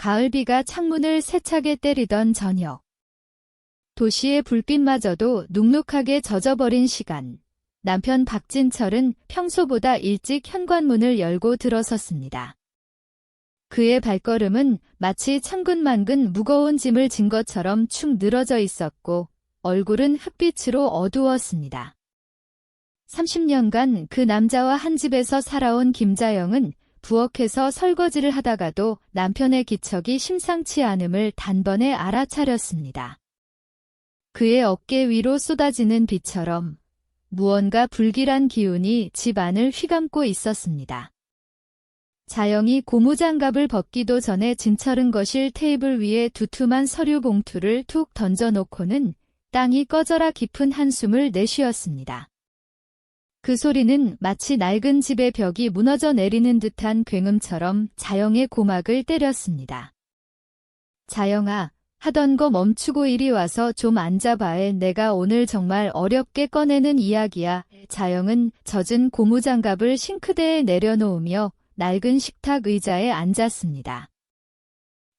가을비가 창문을 세차게 때리던 저녁. 도시의 불빛마저도 눅눅하게 젖어버린 시간. 남편 박진철은 평소보다 일찍 현관문을 열고 들어섰습니다. 그의 발걸음은 마치 천근만근 무거운 짐을 진 것처럼 축 늘어져 있었고 얼굴은 흑빛으로 어두웠습니다. 30년간 그 남자와 한 집에서 살아온 김자영은 부엌에서 설거지를 하다가도 남편의 기척이 심상치 않음을 단번에 알아차렸습니다. 그의 어깨 위로 쏟아지는 비처럼 무언가 불길한 기운이 집 안을 휘감고 있었습니다. 자영이 고무장갑을 벗기도 전에 진철은 거실 테이블 위에 두툼한 서류 봉투를 툭 던져놓고는 땅이 꺼져라 깊은 한숨을 내쉬었습니다. 그 소리는 마치 낡은 집의 벽이 무너져 내리는 듯한 굉음처럼 자영의 고막을 때렸습니다. 자영아, 하던 거 멈추고 이리 와서 좀 앉아봐. 내가 오늘 정말 어렵게 꺼내는 이야기야. 자영은 젖은 고무장갑을 싱크대에 내려놓으며 낡은 식탁 의자에 앉았습니다.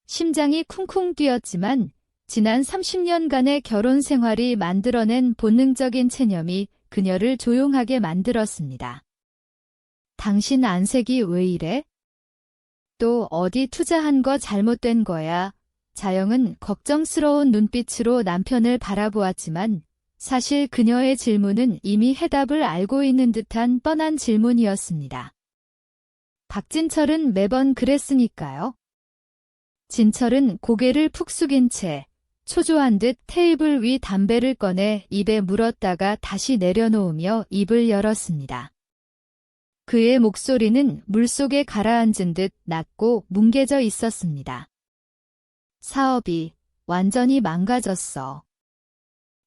심장이 쿵쿵 뛰었지만 지난 30년간의 결혼 생활이 만들어낸 본능적인 체념이 그녀를 조용하게 만들었습니다. 당신 안색이 왜 이래? 또 어디 투자한 거 잘못된 거야? 자영은 걱정스러운 눈빛으로 남편을 바라보았지만 사실 그녀의 질문은 이미 해답을 알고 있는 듯한 뻔한 질문이었습니다. 박진철은 매번 그랬으니까요. 진철은 고개를 푹 숙인 채 초조한 듯 테이블 위 담배를 꺼내 입에 물었다가 다시 내려놓으며 입을 열었습니다. 그의 목소리는 물속에 가라앉은 듯 낮고 뭉개져 있었습니다. 사업이 완전히 망가졌어.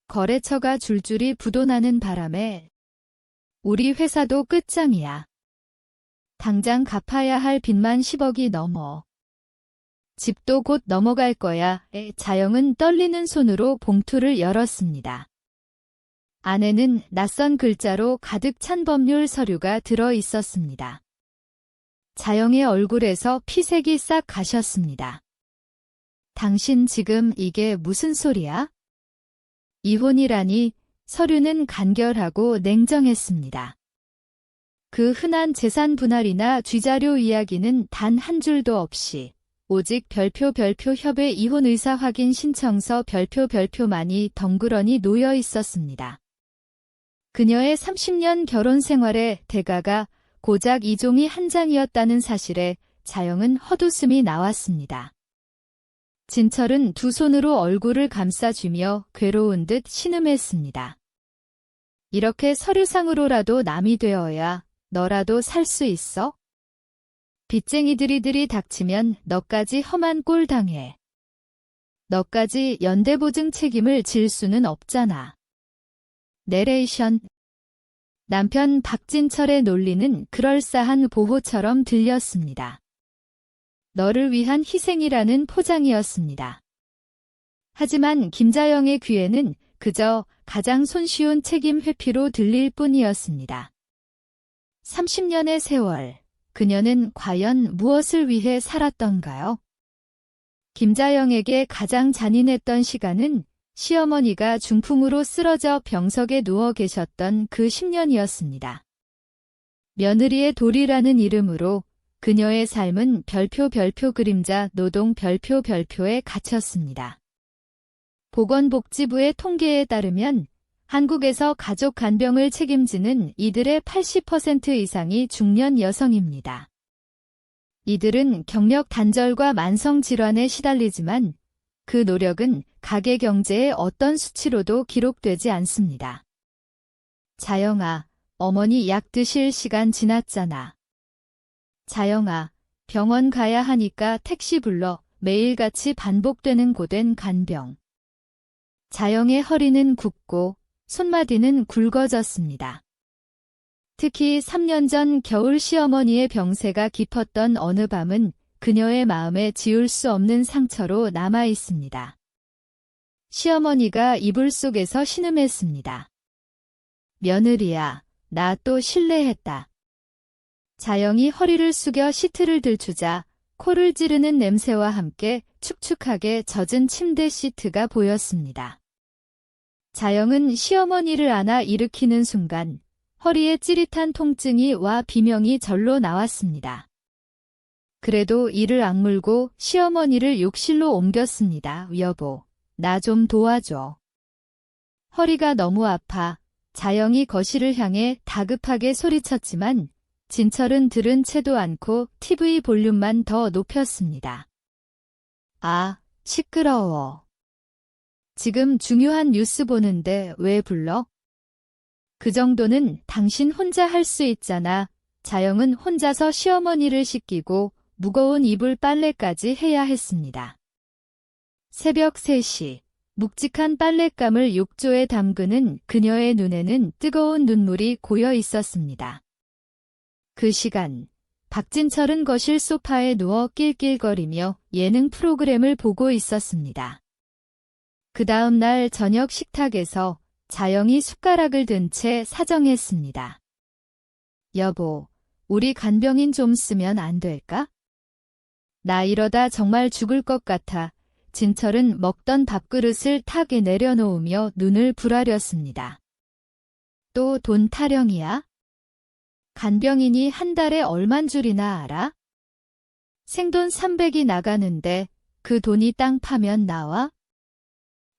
거래처가 줄줄이 부도나는 바람에 우리 회사도 끝장이야. 당장 갚아야 할 빚만 10억이 넘어. 집도 곧 넘어갈 거야. 자영은 떨리는 손으로 봉투를 열었습니다. 안에는 낯선 글자로 가득 찬 법률 서류가 들어 있었습니다. 자영의 얼굴에서 피색이 싹 가셨습니다. 당신 지금 이게 무슨 소리야? 이혼이라니. 서류는 간결하고 냉정했습니다. 그 흔한 재산 분할이나 쥐자료 이야기는 단 한 줄도 없이 오직 별표 협의 이혼 의사 확인 신청서 별표만이 덩그러니 놓여 있었습니다. 그녀의 30년 결혼 생활의 대가가 고작 이 종이 한 장이었다는 사실에 자영은 헛웃음이 나왔습니다. 진철은 두 손으로 얼굴을 감싸쥐며 괴로운 듯 신음했습니다. 이렇게 서류상으로라도 남이 되어야 너라도 살 수 있어? 빚쟁이들이 닥치면 너까지 험한 꼴 당해. 너까지 연대보증 책임을 질 수는 없잖아. 내레이션. 남편 박진철의 논리는 그럴싸한 보호처럼 들렸습니다. 너를 위한 희생이라는 포장이었습니다. 하지만 김자영의 귀에는 그저 가장 손쉬운 책임 회피로 들릴 뿐이었습니다. 30년의 세월, 그녀는 과연 무엇을 위해 살았던가요? 김자영에게 가장 잔인했던 시간은 시어머니가 중풍으로 쓰러져 병석에 누워 계셨던 그 10년이었습니다. 며느리의 도리라는 이름으로 그녀의 삶은 별표 그림자 노동 별표에 갇혔습니다. 보건복지부의 통계에 따르면 한국에서 가족 간병을 책임지는 이들의 80% 이상이 중년 여성입니다. 이들은 경력 단절과 만성질환에 시달리지만 그 노력은 가계 경제의 어떤 수치로도 기록되지 않습니다. 자영아, 어머니 약 드실 시간 지났잖아. 자영아, 병원 가야 하니까 택시 불러. 매일같이 반복되는 고된 간병. 자영의 허리는 굽고 손마디는 굵어졌습니다. 특히 3년 전 겨울 시어머니의 병세가 깊었던 어느 밤은 그녀의 마음에 지울 수 없는 상처로 남아 있습니다. 시어머니가 이불 속에서 신음했습니다. 며느리야, 나 또 실례했다. 자영이 허리를 숙여 시트를 들추자 코를 찌르는 냄새와 함께 축축하게 젖은 침대 시트가 보였습니다. 자영은 시어머니를 안아 일으키는 순간 허리에 찌릿한 통증이 와 비명이 절로 나왔습니다. 그래도 이를 악물고 시어머니를 욕실로 옮겼습니다. 여보, 나 좀 도와줘. 허리가 너무 아파 자영이 거실을 향해 다급하게 소리쳤지만 진철은 들은 채도 않고 TV 볼륨만 더 높였습니다. 아, 시끄러워. 지금 중요한 뉴스 보는데 왜 불러? 그 정도는 당신 혼자 할 수 있잖아. 자영은 혼자서 시어머니를 씻기고 무거운 이불 빨래까지 해야 했습니다. 새벽 3시, 묵직한 빨랫감을 욕조에 담그는 그녀의 눈에는 뜨거운 눈물이 고여 있었습니다. 그 시간, 박진철은 거실 소파에 누워 낄낄거리며 예능 프로그램을 보고 있었습니다. 그 다음 날 저녁 식탁에서 자영이 숟가락을 든 채 사정했습니다. 여보, 우리 간병인 좀 쓰면 안 될까? 나 이러다 정말 죽을 것 같아. 진철은 먹던 밥그릇을 탁에 내려놓으며 눈을 부라렸습니다. 또 돈 타령이야? 간병인이 한 달에 얼만 줄이나 알아? 생돈 300이 나가는데 그 돈이 땅 파면 나와?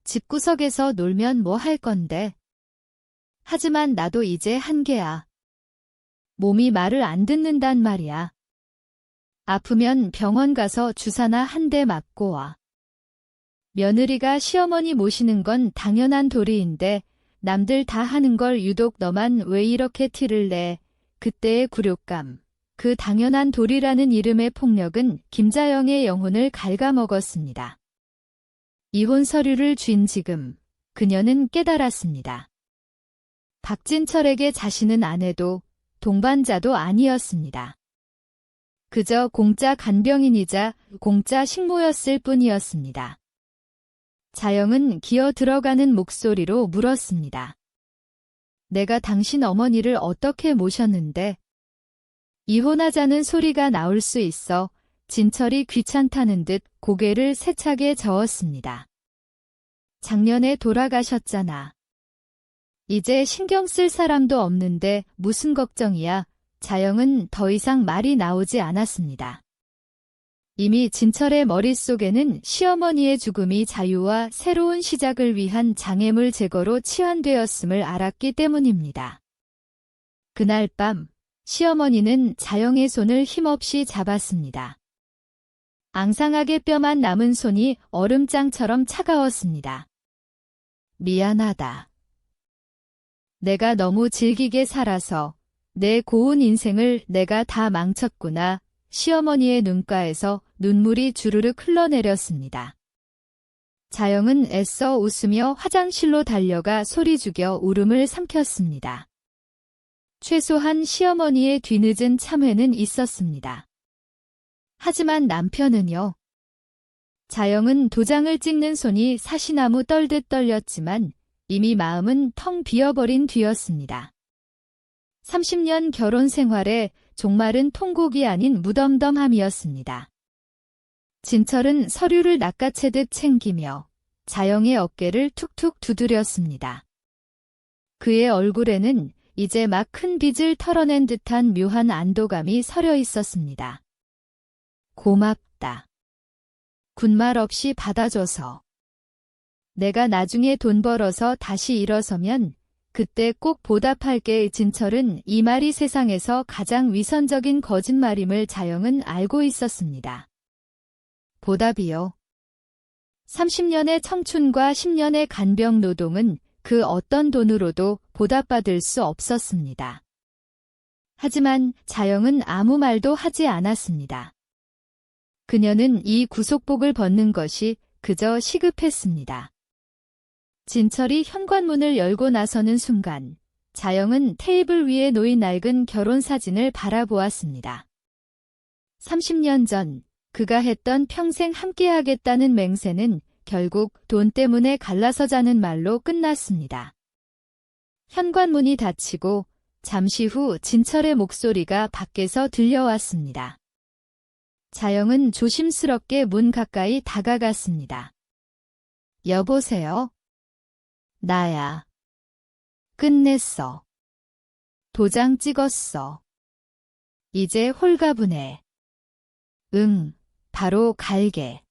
집구석에서 놀면 뭐 할 건데? 하지만 나도 이제 한계야. 몸이 말을 안 듣는단 말이야. 아프면 병원 가서 주사나 한 대 맞고 와. 며느리가 시어머니 모시는 건 당연한 도리인데 남들 다 하는 걸 유독 너만 왜 이렇게 티를 내? 그때의 굴욕감, 그 당연한 도리라는 이름의 폭력은 김자영의 영혼을 갉아먹었습니다. 이혼 서류를 쥔 지금 그녀는 깨달았습니다. 박진철에게 자신은 아내도 동반자도 아니었습니다. 그저 공짜 간병인이자 공짜 식모였을 뿐이었습니다. 자영은 기어 들어가는 목소리로 물었습니다. 내가 당신 어머니를 어떻게 모셨는데? 이혼하자는 소리가 나올 수 있어 진철이 귀찮다는 듯 고개를 세차게 저었습니다. 작년에 돌아가셨잖아. 이제 신경 쓸 사람도 없는데 무슨 걱정이야. 자영은 더 이상 말이 나오지 않았습니다. 이미 진철의 머릿속에는 시어머니의 죽음이 자유와 새로운 시작을 위한 장애물 제거로 치환되었음을 알았기 때문입니다. 그날 밤, 시어머니는 자영의 손을 힘없이 잡았습니다. 앙상하게 뼈만 남은 손이 얼음장처럼 차가웠습니다. 미안하다. 내가 너무 질기게 살아서 내 고운 인생을 내가 다 망쳤구나. 시어머니의 눈가에서 눈물이 주르륵 흘러내렸습니다. 자영은 애써 웃으며 화장실로 달려가 소리 죽여 울음을 삼켰습니다. 최소한 시어머니의 뒤늦은 참회는 있었습니다. 하지만 남편은요. 자영은 도장을 찍는 손이 사시나무 떨듯 떨렸지만 이미 마음은 텅 비어버린 뒤였습니다. 30년 결혼 생활에 종말은 통곡이 아닌 무덤덤함이었습니다. 진철은 서류를 낚아채듯 챙기며 자영의 어깨를 툭툭 두드렸습니다. 그의 얼굴에는 이제 막 큰 빚을 털어낸 듯한 묘한 안도감이 서려 있었습니다. 고맙다. 군말 없이 받아줘서. 내가 나중에 돈 벌어서 다시 일어서면 그때 꼭 보답할게. 진철은 이 말이 세상에서 가장 위선적인 거짓말임을 자영은 알고 있었습니다. 보답이요. 30년의 청춘과 10년의 간병 노동은 그 어떤 돈으로도 보답받을 수 없었습니다. 하지만 자영은 아무 말도 하지 않았습니다. 그녀는 이 구속복을 벗는 것이 그저 시급했습니다. 진철이 현관문을 열고 나서는 순간 자영은 테이블 위에 놓인 낡은 결혼사진을 바라보았습니다. 30년 전 그가 했던 평생 함께하겠다는 맹세는 결국 돈 때문에 갈라서자는 말로 끝났습니다. 현관문이 닫히고 잠시 후 진철의 목소리가 밖에서 들려왔습니다. 자영은 조심스럽게 문 가까이 다가갔습니다. 여보세요? 나야. 끝냈어. 도장 찍었어. 이제 홀가분해. 응, 바로 갈게.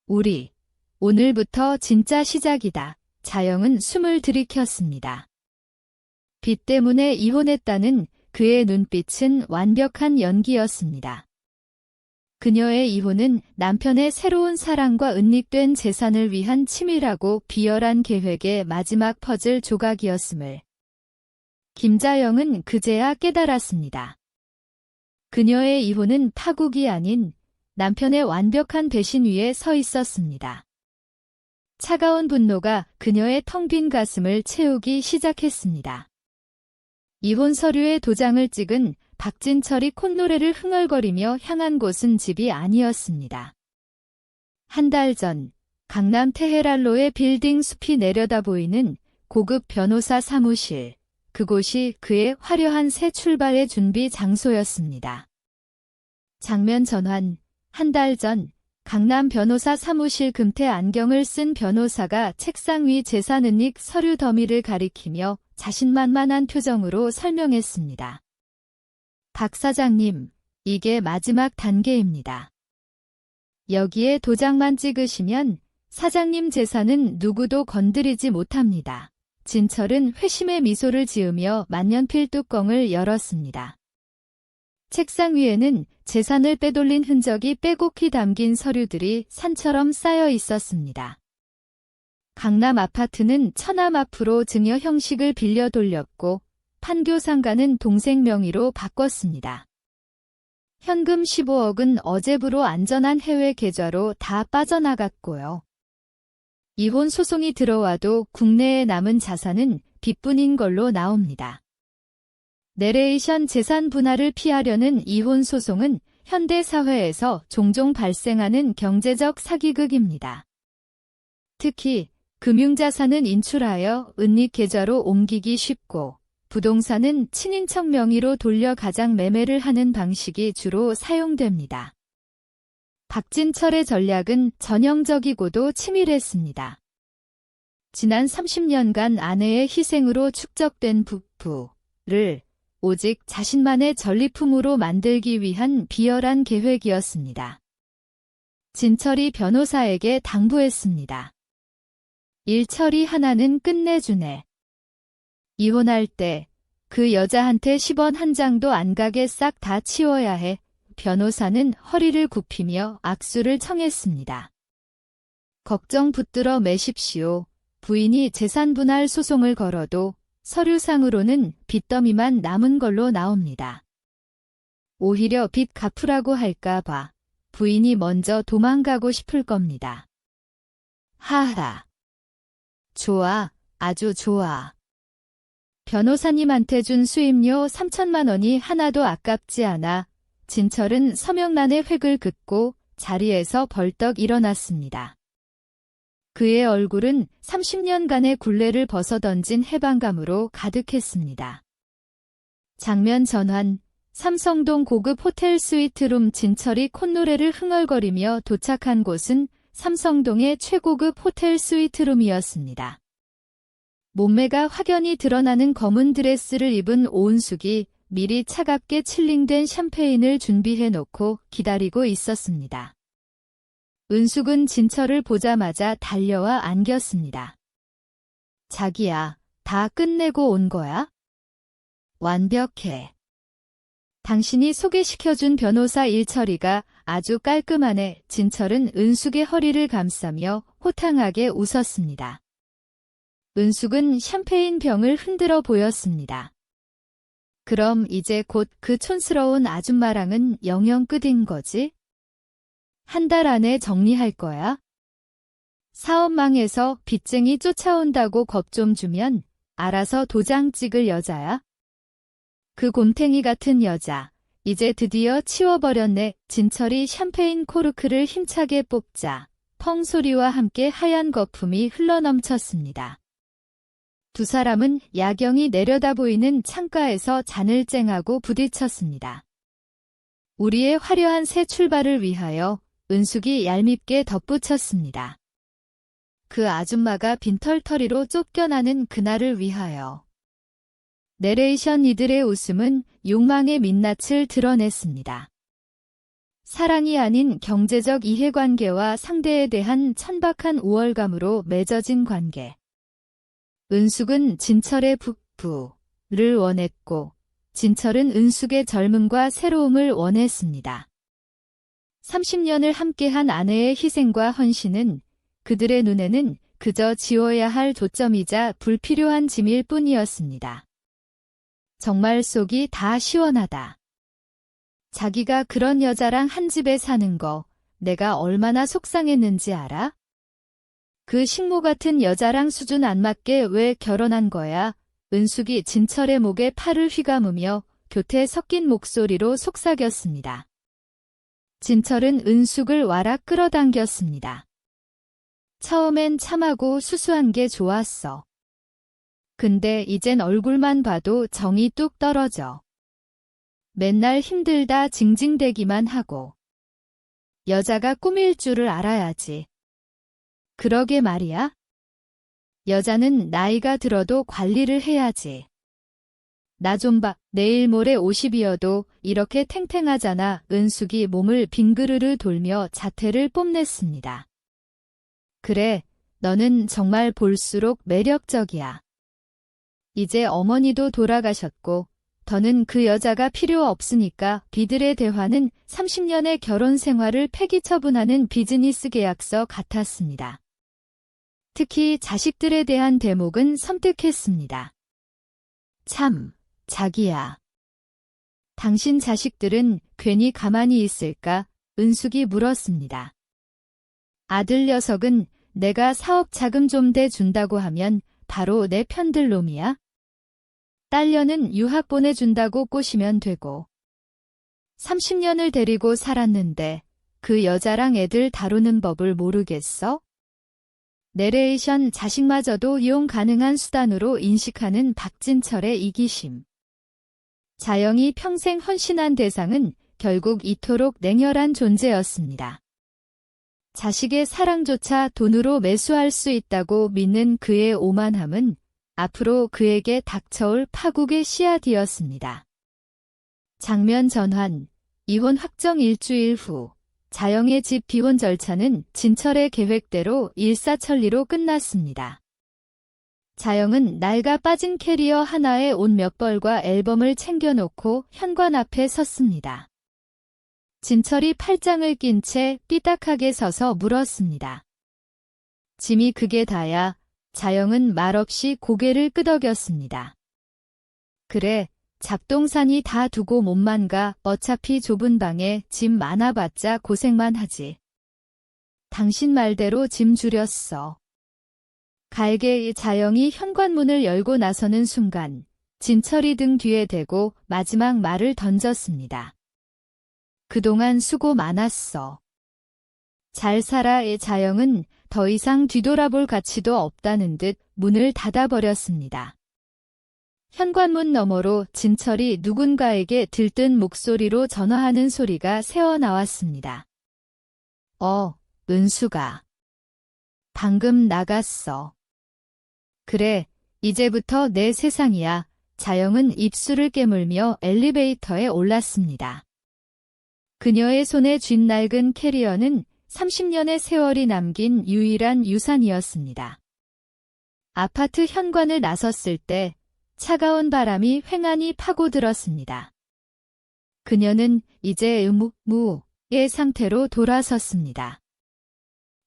우리, 오늘부터 진짜 시작이다. 자영은 숨을 들이켰습니다. 빚 때문에 이혼했다는 그의 눈빛은 완벽한 연기였습니다. 그녀의 이혼은 남편의 새로운 사랑과 은닉된 재산을 위한 치밀하고 비열한 계획의 마지막 퍼즐 조각이었음을 김자영은 그제야 깨달았습니다. 그녀의 이혼은 파국이 아닌 남편의 완벽한 배신 위에 서 있었습니다. 차가운 분노가 그녀의 텅 빈 가슴을 채우기 시작했습니다. 이혼 서류에 도장을 찍은 박진철이 콧노래를 흥얼거리며 향한 곳은 집이 아니었습니다. 한 달 전 강남 테헤랄로의 빌딩 숲이 내려다 보이는 고급 변호사 사무실, 그곳이 그의 화려한 새 출발의 준비 장소였습니다. 장면 전환, 한 달 전 강남 변호사 사무실 금태 안경을 쓴 변호사가 책상 위 재산 은닉 서류 더미를 가리키며 자신만만한 표정으로 설명했습니다. 박 사장님, 이게 마지막 단계입니다. 여기에 도장만 찍으시면 사장님 재산은 누구도 건드리지 못합니다. 진철은 회심의 미소를 지으며 만년필 뚜껑을 열었습니다. 책상 위에는 재산을 빼돌린 흔적이 빼곡히 담긴 서류들이 산처럼 쌓여 있었습니다. 강남 아파트는 처남 앞으로 증여 형식을 빌려 돌렸고 판교 상가는 동생 명의로 바꿨습니다. 현금 15억은 어제부로 안전한 해외 계좌로 다 빠져나갔고요. 이혼 소송이 들어와도 국내에 남은 자산은 빚뿐인 걸로 나옵니다. 내레이션 재산 분할을 피하려는 이혼 소송은 현대 사회에서 종종 발생하는 경제적 사기극입니다. 특히 금융자산은 인출하여 은닉 계좌로 옮기기 쉽고 부동산은 친인척 명의로 돌려 가장 매매를 하는 방식이 주로 사용됩니다. 박진철의 전략은 전형적이고도 치밀했습니다. 지난 30년간 아내의 희생으로 축적된 부를 오직 자신만의 전리품으로 만들기 위한 비열한 계획이었습니다. 진철이 변호사에게 당부했습니다. 일 처리 하나는 끝내주네. 이혼할 때 그 여자한테 10원 한 장도 안 가게 싹 다 치워야 해. 변호사는 허리를 굽히며 악수를 청했습니다. 걱정 붙들어 매십시오. 부인이 재산 분할 소송을 걸어도 서류상으로는 빚더미만 남은 걸로 나옵니다. 오히려 빚 갚으라고 할까 봐 부인이 먼저 도망가고 싶을 겁니다. 하하. 좋아, 아주 좋아. 변호사님한테 준 수임료 3천만 원이 하나도 아깝지 않아. 진철은 서명란의 획을 긋고 자리에서 벌떡 일어났습니다. 그의 얼굴은 30년간의 굴레를 벗어던진 해방감으로 가득했습니다. 장면 전환, 삼성동 고급 호텔 스위트룸. 진철이 콧노래를 흥얼거리며 도착한 곳은 삼성동의 최고급 호텔 스위트룸이었습니다. 몸매가 확연히 드러나는 검은 드레스를 입은 오은숙이 미리 차갑게 칠링된 샴페인을 준비해놓고 기다리고 있었습니다. 은숙은 진철을 보자마자 달려와 안겼습니다. 자기야, 다 끝내고 온 거야? 완벽해. 당신이 소개시켜준 변호사 일처리가 아주 깔끔하네. 진철은 은숙의 허리를 감싸며 호탕하게 웃었습니다. 은숙은 샴페인 병을 흔들어 보였습니다. 그럼 이제 곧 그 촌스러운 아줌마랑은 영영 끝인 거지? 한 달 안에 정리할 거야? 사업 망해서 빚쟁이 쫓아온다고 겁 좀 주면 알아서 도장 찍을 여자야? 그 곰탱이 같은 여자, 이제 드디어 치워버렸네. 진철이 샴페인 코르크를 힘차게 뽑자 펑 소리와 함께 하얀 거품이 흘러넘쳤습니다. 두 사람은 야경이 내려다 보이는 창가에서 잔을 쨍하고 부딪혔습니다. 우리의 화려한 새 출발을 위하여 은숙이 얄밉게 덧붙였습니다. 그 아줌마가 빈털터리로 쫓겨나는 그날을 위하여. 내레이션 이들의 웃음은 욕망의 민낯을 드러냈습니다. 사랑이 아닌 경제적 이해관계와 상대에 대한 천박한 우월감으로 맺어진 관계. 은숙은 진철의 북부를 원했고 진철은 은숙의 젊음과 새로움을 원했습니다. 30년을 함께한 아내의 희생과 헌신은 그들의 눈에는 그저 지워야 할 조점이자 불필요한 짐일 뿐이었습니다. 정말 속이 다 시원하다. 자기가 그런 여자랑 한 집에 사는 거 내가 얼마나 속상했는지 알아? 그 식모 같은 여자랑 수준 안 맞게 왜 결혼한 거야? 은숙이 진철의 목에 팔을 휘감으며 교태 섞인 목소리로 속삭였습니다. 진철은 은숙을 와락 끌어당겼습니다. 처음엔 참하고 수수한 게 좋았어. 근데 이젠 얼굴만 봐도 정이 뚝 떨어져. 맨날 힘들다 징징대기만 하고. 여자가 꿈일 줄을 알아야지. 그러게 말이야. 여자는 나이가 들어도 관리를 해야지. 나 좀 봐. 내일 모레 50이어도 이렇게 탱탱하잖아. 은숙이 몸을 빙그르르 돌며 자태를 뽐냈습니다. 그래, 너는 정말 볼수록 매력적이야. 이제 어머니도 돌아가셨고 더는 그 여자가 필요 없으니까 비들의 대화는 30년의 결혼 생활을 폐기처분하는 비즈니스 계약서 같았습니다. 특히 자식들에 대한 대목은 섬뜩했습니다. 참, 자기야. 당신 자식들은 괜히 가만히 있을까? 은숙이 물었습니다. 아들 녀석은 내가 사업 자금 좀 대준다고 하면 바로 내 편들 놈이야? 딸녀는 유학 보내준다고 꼬시면 되고. 30년을 데리고 살았는데 그 여자랑 애들 다루는 법을 모르겠어? 내레이션 자식마저도 이용 가능한 수단으로 인식하는 박진철의 이기심. 자영이 평생 헌신한 대상은 결국 이토록 냉혈한 존재였습니다. 자식의 사랑조차 돈으로 매수할 수 있다고 믿는 그의 오만함은 앞으로 그에게 닥쳐올 파국의 씨앗이었습니다. 장면 전환, 이혼 확정 일주일 후 자영의 집 비혼 절차는 진철의 계획대로 일사천리로 끝났습니다. 자영은 낡아 빠진 캐리어 하나에 옷 몇 벌과 앨범을 챙겨놓고 현관 앞에 섰습니다. 진철이 팔짱을 낀 채 삐딱하게 서서 물었습니다. 짐이 그게 다야? 자영은 말없이 고개를 끄덕였습니다. 그래, 잡동사니 다 두고 몸만 가. 어차피 좁은 방에 짐 많아봤자 고생만 하지. 당신 말대로 짐 줄였어. 갈게. 자영이 현관문을 열고 나서는 순간 진철이 등 뒤에 대고 마지막 말을 던졌습니다. 그동안 수고 많았어. 잘 살아. 자영은 더 이상 뒤돌아볼 가치도 없다는 듯 문을 닫아버렸습니다. 현관문 너머로 진철이 누군가에게 들뜬 목소리로 전화하는 소리가 새어나왔습니다. 은수가. 방금 나갔어. 그래, 이제부터 내 세상이야. 자영은 입술을 깨물며 엘리베이터에 올랐습니다. 그녀의 손에 쥔 낡은 캐리어는 30년의 세월이 남긴 유일한 유산이었습니다. 아파트 현관을 나섰을 때 차가운 바람이 휑하니 파고들었습니다. 그녀는 이제 무의 상태로 돌아섰습니다.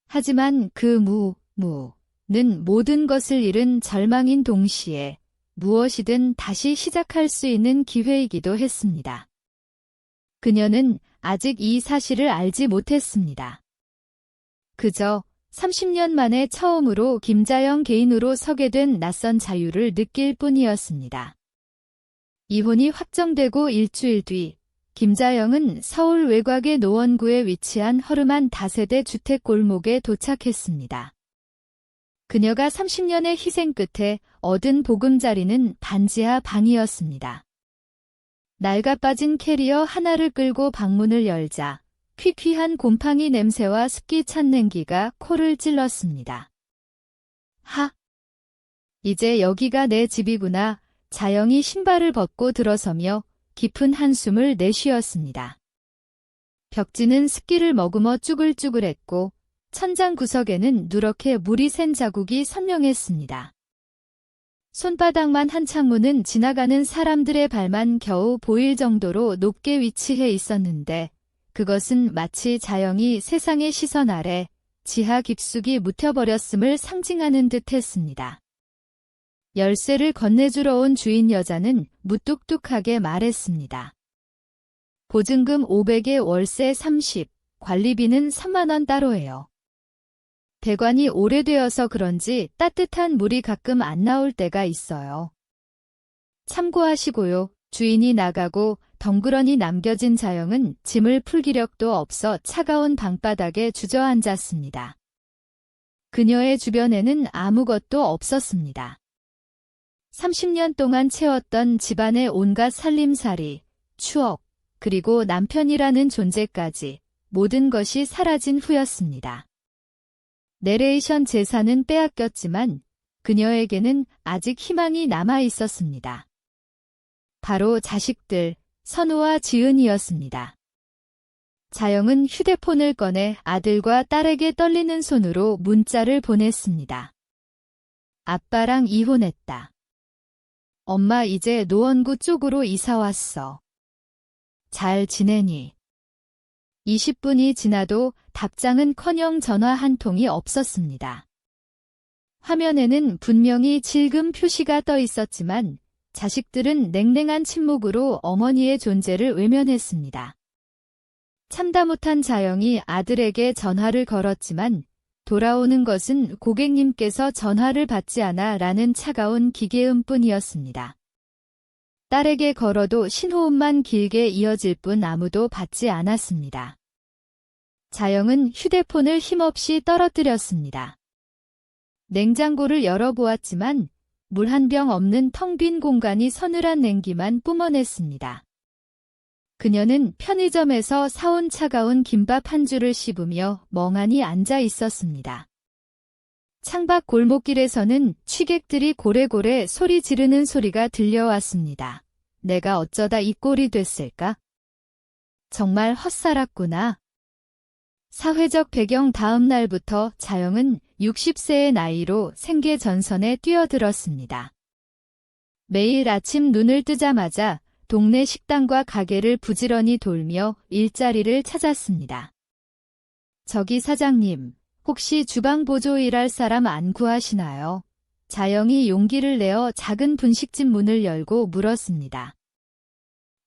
하지만 그 무는 모든 것을 잃은 절망인 동시에 무엇이든 다시 시작할 수 있는 기회이기도 했습니다. 그녀는 아직 이 사실을 알지 못했습니다. 그저 30년 만에 처음으로 김자영 개인으로 서게 된 낯선 자유를 느낄 뿐이었습니다. 이혼이 확정되고 일주일 뒤 김자영은 서울 외곽의 노원구에 위치한 허름한 다세대 주택 골목에 도착했습니다. 그녀가 30년의 희생 끝에 얻은 보금자리는 반지하 방이었습니다. 낡아빠진 캐리어 하나를 끌고 방문을 열자 퀴퀴한 곰팡이 냄새와 습기 찬 냉기가 코를 찔렀습니다. 하! 이제 여기가 내 집이구나. 자영이 신발을 벗고 들어서며 깊은 한숨을 내쉬었습니다. 벽지는 습기를 머금어 쭈글쭈글했고 천장 구석에는 누렇게 물이 샌 자국이 선명했습니다. 손바닥만 한 창문은 지나가는 사람들의 발만 겨우 보일 정도로 높게 위치해 있었는데 그것은 마치 자영이 세상의 시선 아래 지하 깊숙이 묻혀버렸음을 상징하는 듯 했습니다. 열쇠를 건네주러 온 주인 여자는 무뚝뚝하게 말했습니다. 보증금 500에 월세 30, 관리비는 3만 원 따로예요. 배관이 오래되어서 그런지 따뜻한 물이 가끔 안 나올 때가 있어요. 참고하시고요. 주인이 나가고 덩그러니 남겨진 자영은 짐을 풀 기력도 없어 차가운 방바닥에 주저앉았습니다. 그녀의 주변에는 아무것도 없었습니다. 30년 동안 채웠던 집안의 온갖 살림살이, 추억, 그리고 남편이라는 존재까지 모든 것이 사라진 후였습니다. 내레이션 재산은 빼앗겼지만 그녀에게는 아직 희망이 남아 있었습니다. 바로 자식들, 선우와 지은이었습니다. 자영은 휴대폰을 꺼내 아들과 딸에게 떨리는 손으로 문자를 보냈습니다. 아빠랑 이혼했다. 엄마 이제 노원구 쪽으로 이사 왔어. 잘 지내니? 20분이 지나도 답장은커녕 전화 한 통이 없었습니다. 화면에는 분명히 질금 표시가 떠 있었지만 자식들은 냉랭한 침묵으로 어머니의 존재를 외면했습니다. 참다 못한 자영이 아들에게 전화를 걸었지만 돌아오는 것은 고객님께서 전화를 받지 않아 라는 차가운 기계음뿐이었습니다. 딸에게 걸어도 신호음만 길게 이어질 뿐 아무도 받지 않았습니다. 자영은 휴대폰을 힘없이 떨어뜨렸습니다. 냉장고를 열어보았지만 물 한 병 없는 텅 빈 공간이 서늘한 냉기만 뿜어냈습니다. 그녀는 편의점에서 사온 차가운 김밥 한 줄을 씹으며 멍하니 앉아 있었습니다. 창밖 골목길에서는 취객들이 고래고래 소리 지르는 소리가 들려왔습니다. 내가 어쩌다 이 꼴이 됐을까? 정말 헛살았구나. 사회적 배경 다음 날부터 자영은 60세의 나이로 생계 전선에 뛰어들었습니다. 매일 아침 눈을 뜨자마자 동네 식당과 가게를 부지런히 돌며 일자리를 찾았습니다. 저기 사장님, 혹시 주방 보조 일할 사람 안 구하시나요? 자영이 용기를 내어 작은 분식집 문을 열고 물었습니다.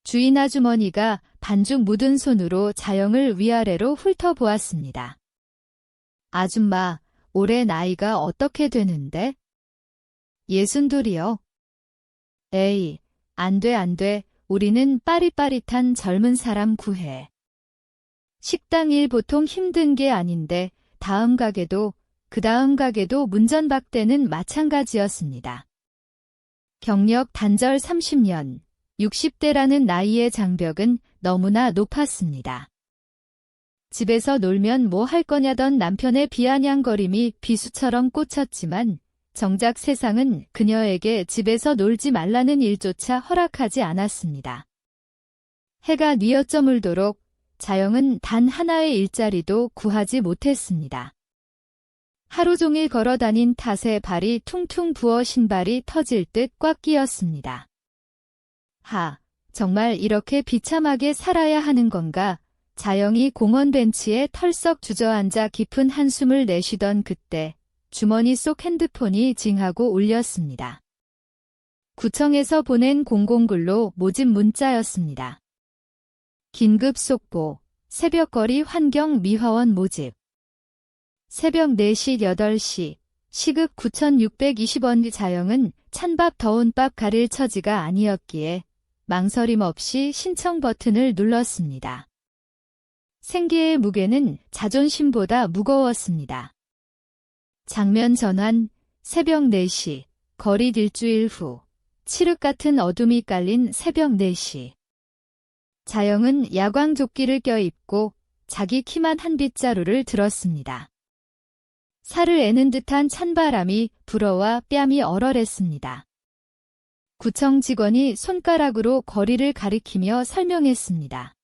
주인 아주머니가 반죽 묻은 손으로 자영을 위아래로 훑어보았습니다. 아줌마, 올해 나이가 어떻게 되는데? 62이요. 에이, 안 돼. 우리는 빠릿빠릿한 젊은 사람 구해. 식당 일 보통 힘든 게 아닌데 다음 가게도 그 다음 가게도 문전박대는 마찬가지였습니다. 경력 단절 30년, 60대라는 나이의 장벽은 너무나 높았습니다. 집에서 놀면 뭐 할 거냐던 남편의 비아냥거림이 비수처럼 꽂혔지만 정작 세상은 그녀에게 집에서 놀지 말라는 일조차 허락하지 않았습니다. 해가 뉘어져 물도록 자영은 단 하나의 일자리도 구하지 못했습니다. 하루 종일 걸어다닌 탓에 발이 퉁퉁 부어 신발이 터질 듯 꽉 끼었습니다. 정말 이렇게 비참하게 살아야 하는 건가? 자영이 공원 벤치에 털썩 주저앉아 깊은 한숨을 내쉬던 그때 주머니 속 핸드폰이 징하고 울렸습니다. 구청에서 보낸 공공글로 모집 문자였습니다. 긴급 속보, 새벽거리 환경 미화원 모집. 새벽 4시 8시, 시급 9,620원. 자영은 찬밥 더운밥 가릴 처지가 아니었기에 망설임 없이 신청 버튼을 눌렀습니다. 생계의 무게는 자존심보다 무거웠습니다. 장면 전환, 새벽 4시, 거리 일주일 후, 칠흑 같은 어둠이 깔린 새벽 4시. 자영은 야광조끼를 껴입고 자기 키만 한 빗자루를 들었습니다. 살을 애는 듯한 찬바람이 불어와 뺨이 얼얼했습니다. 구청 직원이 손가락으로 거리를 가리키며 설명했습니다.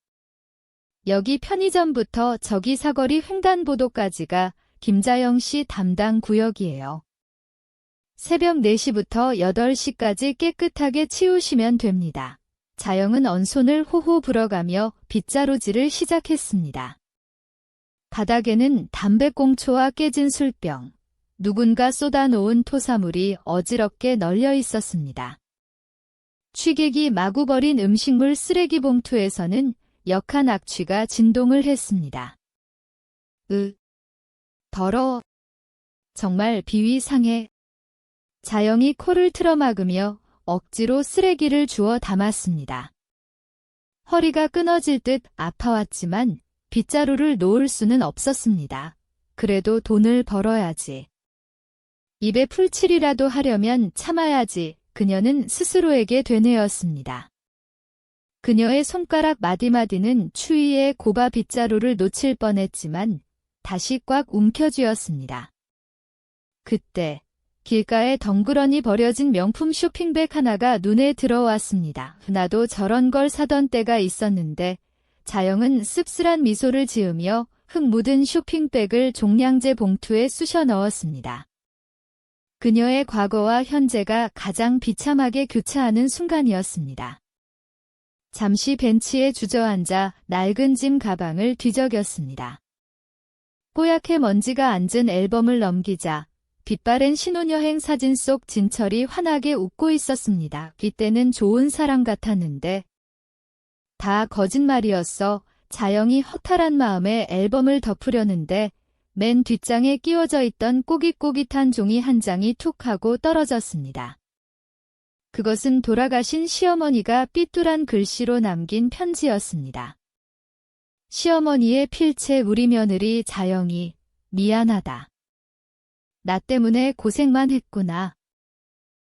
여기 편의점부터 저기 사거리 횡단보도까지가 김자영 씨 담당 구역이에요. 새벽 4시부터 8시까지 깨끗하게 치우시면 됩니다. 자영은 언손을 호호 불어가며 빗자루질을 시작했습니다. 바닥에는 담배꽁초와 깨진 술병, 누군가 쏟아놓은 토사물이 어지럽게 널려 있었습니다. 취객이 마구 버린 음식물 쓰레기 봉투에서는 역한 악취가 진동을 했습니다. 더러워. 정말 비위상해. 자영이 코를 틀어막으며 억지로 쓰레기를 주워 담았습니다. 허리가 끊어질 듯 아파왔지만 빗자루를 놓을 수는 없었습니다. 그래도 돈을 벌어야지. 입에 풀칠이라도 하려면 참아야지. 그녀는 스스로에게 되뇌었습니다. 그녀의 손가락 마디마디는 추위에 고바 빗자루를 놓칠 뻔했지만 다시 꽉 움켜쥐었습니다. 그때 길가에 덩그러니 버려진 명품 쇼핑백 하나가 눈에 들어왔습니다. 나도 저런 걸 사던 때가 있었는데 자영은 씁쓸한 미소를 지으며 흙 묻은 쇼핑백을 종량제 봉투에 쑤셔 넣었습니다. 그녀의 과거와 현재가 가장 비참하게 교차하는 순간이었습니다. 잠시 벤치에 주저앉아 낡은 짐 가방을 뒤적였습니다. 뽀얗게 먼지가 앉은 앨범을 넘기자 빛바랜 신혼여행 사진 속 진철이 환하게 웃고 있었습니다. 이때는 좋은 사람 같았는데 다 거짓말이었어. 자영이 허탈한 마음에 앨범을 덮으려는데 맨 뒷장에 끼워져 있던 꼬깃꼬깃한 종이 한 장이 툭 하고 떨어졌습니다. 그것은 돌아가신 시어머니가 삐뚤한 글씨로 남긴 편지였습니다. 시어머니의 필체 우리 며느리 자영이 미안하다. 나 때문에 고생만 했구나.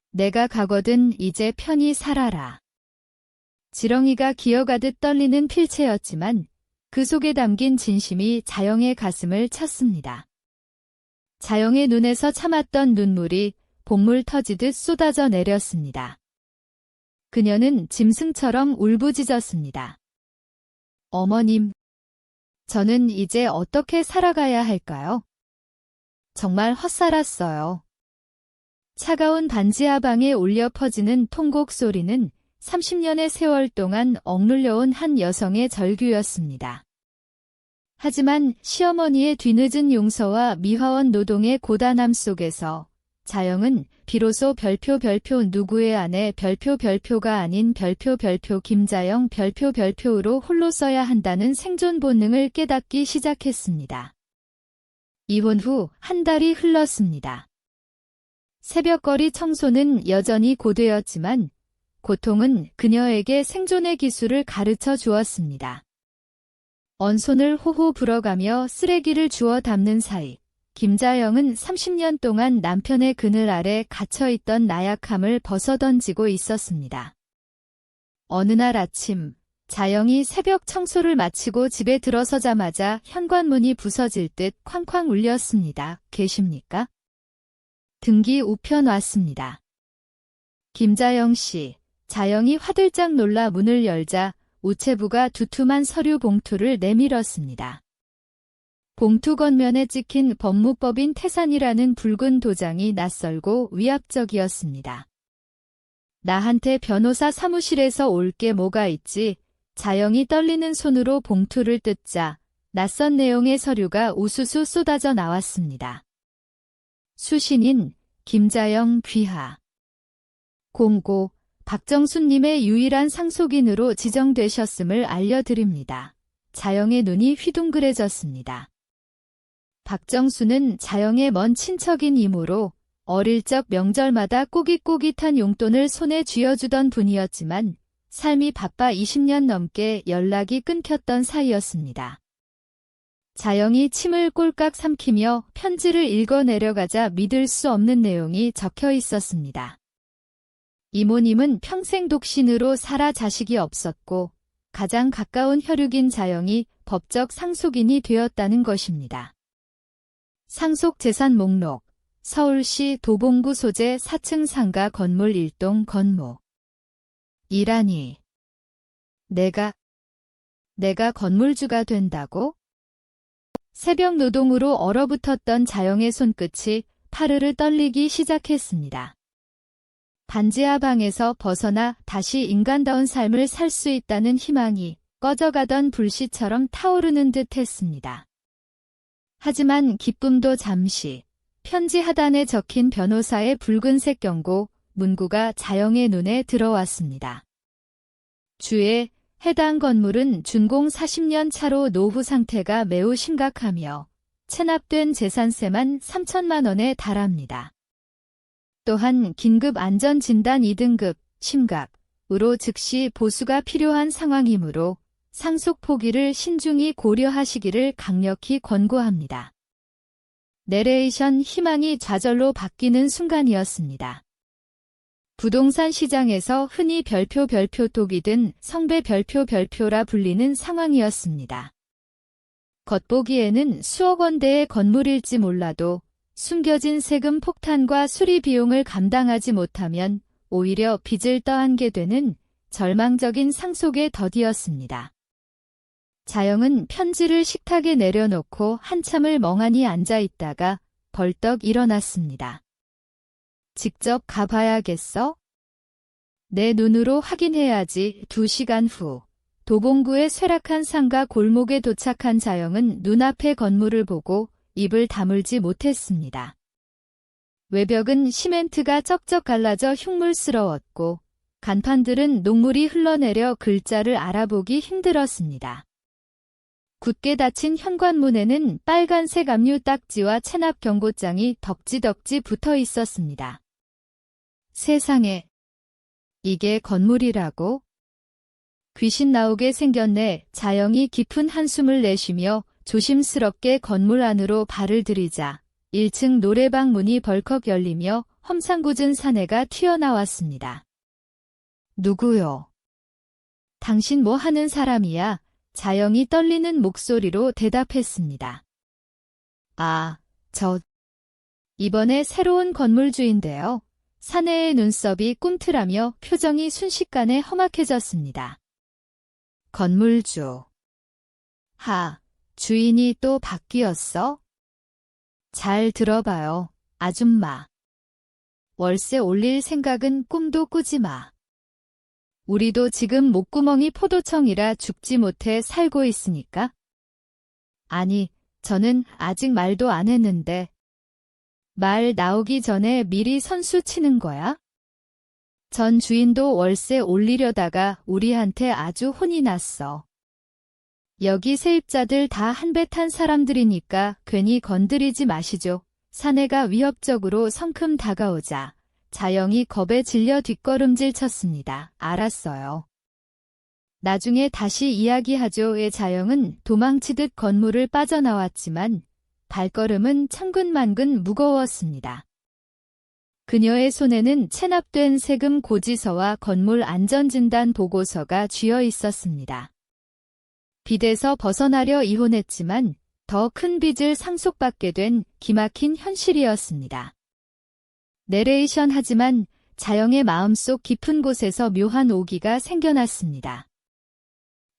내가 가거든 이제 편히 살아라. 지렁이가 기어가듯 떨리는 필체였지만 그 속에 담긴 진심이 자영의 가슴을 쳤습니다. 자영의 눈에서 참았던 눈물이 봇물 터지듯 쏟아져 내렸습니다. 그녀는 짐승처럼 울부짖었습니다. 어머님, 저는 이제 어떻게 살아가야 할까요? 정말 헛살았어요. 차가운 반지 하방에 울려 퍼지는 통곡 소리는 30년의 세월 동안 억눌려온 한 여성의 절규였습니다. 하지만 시어머니의 뒤늦은 용서와 미화원 노동의 고단함 속에서 자영은 비로소 별표 누구의 아내 별표가 아닌 별표 김자영 별표로 홀로 써야 한다는 생존 본능을 깨닫기 시작했습니다. 이혼 후 한 달이 흘렀습니다. 새벽거리 청소는 여전히 고되었지만 고통은 그녀에게 생존의 기술을 가르쳐 주었습니다. 언손을 호호 불어가며 쓰레기를 주워 담는 사이 김자영은 30년 동안 남편의 그늘 아래 갇혀있던 나약함을 벗어던지고 있었습니다. 어느 날 아침 자영이 새벽 청소를 마치고 집에 들어서자마자 현관문이 부서질 듯 쾅쾅 울렸습니다. 계십니까? 등기 우편 왔습니다. 김자영 씨. 자영이 화들짝 놀라 문을 열자 우체부가 두툼한 서류 봉투를 내밀었습니다. 봉투 겉면에 찍힌 법무법인 태산이라는 붉은 도장이 낯설고 위압적이었습니다. 나한테 변호사 사무실에서 올 게 뭐가 있지? 자영이 떨리는 손으로 봉투를 뜯자 낯선 내용의 서류가 우수수 쏟아져 나왔습니다. 수신인 김자영 귀하. 공고 박정수님의 유일한 상속인으로 지정되셨음을 알려드립니다. 자영의 눈이 휘둥그레졌습니다. 박정수는 자영의 먼 친척인이므로 어릴 적 명절마다 꼬깃꼬깃한 용돈을 손에 쥐어주던 분이었지만 삶이 바빠 20년 넘게 연락이 끊겼던 사이였습니다. 자영이 침을 꼴깍 삼키며 편지를 읽어 내려가자 믿을 수 없는 내용이 적혀 있었습니다. 이모님은 평생 독신으로 살아 자식이 없었고 가장 가까운 혈육인 자영이 법적 상속인이 되었다는 것입니다. 상속재산 목록 서울시 도봉구 소재 4층 상가 건물 1동 건모. 이란이 내가 건물주가 된다고? 새벽 노동으로 얼어붙었던 자영의 손끝이 파르르 떨리기 시작했습니다. 반지하 방에서 벗어나 다시 인간다운 삶을 살 수 있다는 희망이 꺼져가던 불씨처럼 타오르는 듯 했습니다. 하지만 기쁨도 잠시. 편지 하단에 적힌 변호사의 붉은색 경고, 문구가 자영의 눈에 들어왔습니다. 주의, 해당 건물은 준공 40년 차로 노후 상태가 매우 심각하며 체납된 재산세만 3천만 원에 달합니다. 또한 긴급 안전진단 2등급, 심각으로 즉시 보수가 필요한 상황이므로 상속 포기를 신중히 고려하시기를 강력히 권고합니다. 내레이션 희망이 좌절로 바뀌는 순간이었습니다. 부동산 시장에서 흔히 별표 또기든 성배 별표라 불리는 상황이었습니다. 겉보기에는 수억 원대의 건물일지 몰라도 숨겨진 세금 폭탄과 수리 비용을 감당하지 못하면 오히려 빚을 떠안게 되는 절망적인 상속의 덫이었습니다. 자영은 편지를 식탁에 내려놓고 한참을 멍하니 앉아 있다가 벌떡 일어났습니다. 직접 가봐야겠어? 내 눈으로 확인해야지. 2시간 후 도봉구의 쇠락한 상가 골목에 도착한 자영은 눈앞의 건물을 보고 입을 다물지 못했습니다. 외벽은 시멘트가 쩍쩍 갈라져 흉물스러웠고 간판들은 녹물이 흘러내려 글자를 알아보기 힘들었습니다. 굳게 닫힌 현관문에는 빨간색 압류 딱지와 체납 경고장이 덕지덕지 붙어 있었습니다. 세상에, 이게 건물이라고? 귀신 나오게 생겼네. 자영이 깊은 한숨을 내쉬며 조심스럽게 건물 안으로 발을 들이자 1층 노래방 문이 벌컥 열리며 험상궂은 사내가 튀어나왔습니다. 누구요? 당신 뭐 하는 사람이야? 자영이 떨리는 목소리로 대답했습니다. 아, 이번에 새로운 건물주인데요. 사내의 눈썹이 꿈틀하며 표정이 순식간에 험악해졌습니다. 건물주. 주인이 또 바뀌었어? 잘 들어봐요, 아줌마. 월세 올릴 생각은 꿈도 꾸지 마. 우리도 지금 목구멍이 포도청이라 죽지 못해 살고 있으니까. 아니, 저는 아직 말도 안 했는데. 말 나오기 전에 미리 선수 치는 거야? 전 주인도 월세 올리려다가 우리한테 아주 혼이 났어. 여기 세입자들 다 한 배 탄 사람들이니까 괜히 건드리지 마시죠. 사내가 위협적으로 성큼 다가오자 자영이 겁에 질려 뒷걸음질 쳤습니다. 알았어요. 나중에 다시 이야기하죠의 자영은 도망치듯 건물을 빠져나왔지만 발걸음은 천근만근 무거웠습니다. 그녀의 손에는 체납된 세금 고지서와 건물 안전진단 보고서가 쥐어 있었습니다. 빚에서 벗어나려 이혼했지만 더 큰 빚을 상속받게 된 기막힌 현실이었습니다. 내레이션 하지만 자영의 마음속 깊은 곳에서 묘한 오기가 생겨났습니다.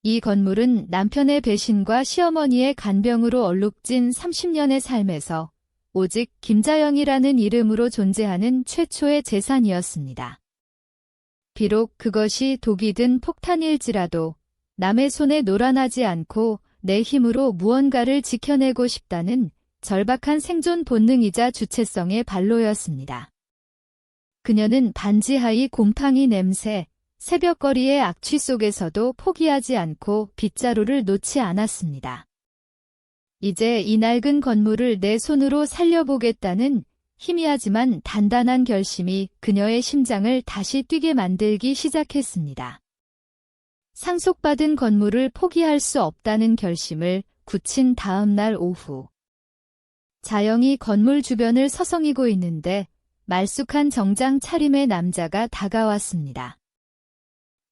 이 건물은 남편의 배신과 시어머니의 간병으로 얼룩진 30년의 삶에서 오직 김자영이라는 이름으로 존재하는 최초의 재산이었습니다. 비록 그것이 독이 든 폭탄일지라도 남의 손에 놀아나지 않고 내 힘으로 무언가를 지켜내고 싶다는 절박한 생존 본능이자 주체성의 발로였습니다. 그녀는 반지하의 곰팡이 냄새, 새벽거리의 악취 속에서도 포기하지 않고 빗자루를 놓지 않았습니다. 이제 이 낡은 건물을 내 손으로 살려보겠다는 희미하지만 단단한 결심이 그녀의 심장을 다시 뛰게 만들기 시작했습니다. 상속받은 건물을 포기할 수 없다는 결심을 굳힌 다음 날 오후. 자영이 건물 주변을 서성이고 있는데 말쑥한 정장 차림의 남자가 다가왔습니다.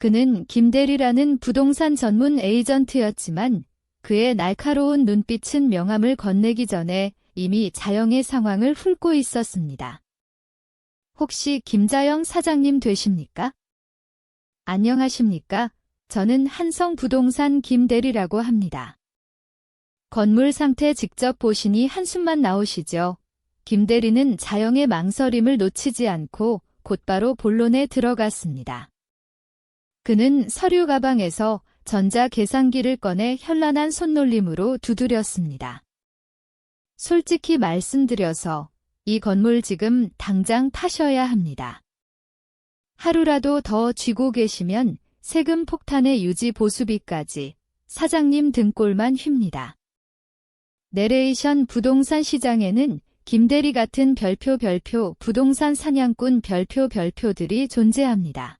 그는 김대리라는 부동산 전문 에이전트였지만 그의 날카로운 눈빛은 명함을 건네기 전에 이미 자영의 상황을 훑고 있었습니다. 혹시 김자영 사장님 되십니까? 안녕하십니까? 저는 한성부동산 김대리라고 합니다. 건물 상태 직접 보시니 한숨만 나오시죠? 김대리는 자영의 망설임을 놓치지 않고 곧바로 본론에 들어갔습니다. 그는 서류 가방에서 전자 계산기를 꺼내 현란한 손놀림으로 두드렸습니다. 솔직히 말씀드려서 이 건물 지금 당장 파셔야 합니다. 하루라도 더 쥐고 계시면 세금 폭탄의 유지 보수비까지 사장님 등골만 휩니다. 내레이션 부동산 시장에는 김대리 같은 별표 부동산 사냥꾼 별표들이 존재합니다.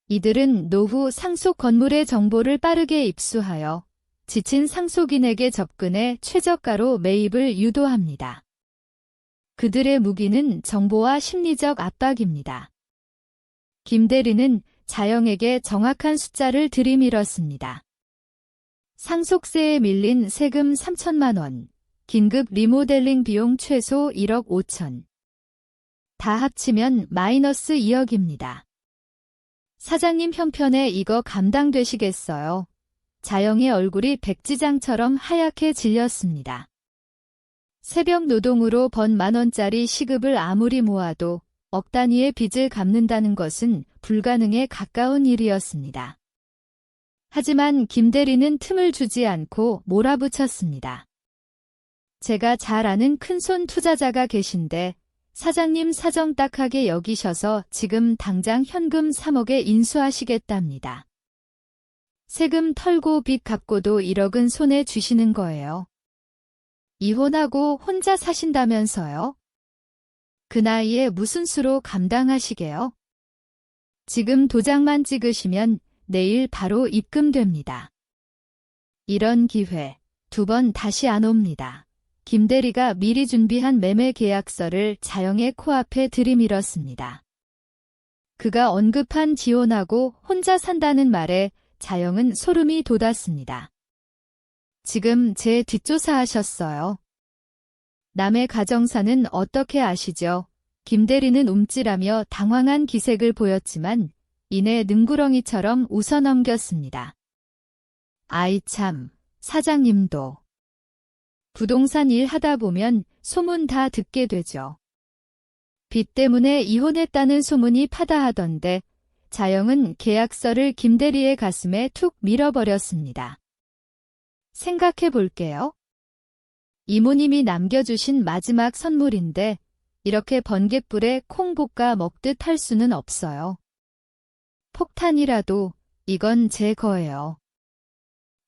이들은 노후 상속 건물의 정보를 빠르게 입수하여 지친 상속인에게 접근해 최저가로 매입을 유도합니다. 그들의 무기는 정보와 심리적 압박입니다. 김대리는 자영에게 정확한 숫자를 들이밀었습니다. 상속세에 밀린 세금 3천만 원, 긴급 리모델링 비용 최소 1억 5천. 다 합치면 마이너스 2억입니다. 사장님 형편에 이거 감당되시겠어요? 자영의 얼굴이 백지장처럼 하얗게 질렸습니다. 새벽 노동으로 번 만원짜리 시급을 아무리 모아도 억 단위의 빚을 갚는다는 것은 불가능에 가까운 일이었습니다. 하지만 김대리는 틈을 주지 않고 몰아붙였습니다. 제가 잘 아는 큰손 투자자가 계신데 사장님 사정 딱하게 여기셔서 지금 당장 현금 3억에 인수하시겠답니다. 세금 털고 빚 갚고도 1억은 손에 쥐시는 거예요. 이혼하고 혼자 사신다면서요? 그 나이에 무슨 수로 감당하시게요? 지금 도장만 찍으시면 내일 바로 입금됩니다. 이런 기회 2번 다시 안 옵니다. 김대리가 미리 준비한 매매 계약서를 자영의 코앞에 들이밀었습니다. 그가 언급한 지혼하고 혼자 산다는 말에 자영은 소름이 돋았습니다. 지금 제 뒷조사하셨어요. 남의 가정사는 어떻게 아시죠? 김대리는 움찔하며 당황한 기색을 보였지만 이내 능구렁이처럼 웃어넘겼습니다. 아이 참, 사장님도. 부동산 일 하다 보면 소문 다 듣게 되죠. 빚 때문에 이혼했다는 소문이 파다하던데 자영은 계약서를 김대리의 가슴에 툭 밀어버렸습니다. 생각해 볼게요. 이모님이 남겨주신 마지막 선물인데 이렇게 번갯불에 콩 볶아 먹듯 할 수는 없어요. 폭탄이라도 이건 제 거예요.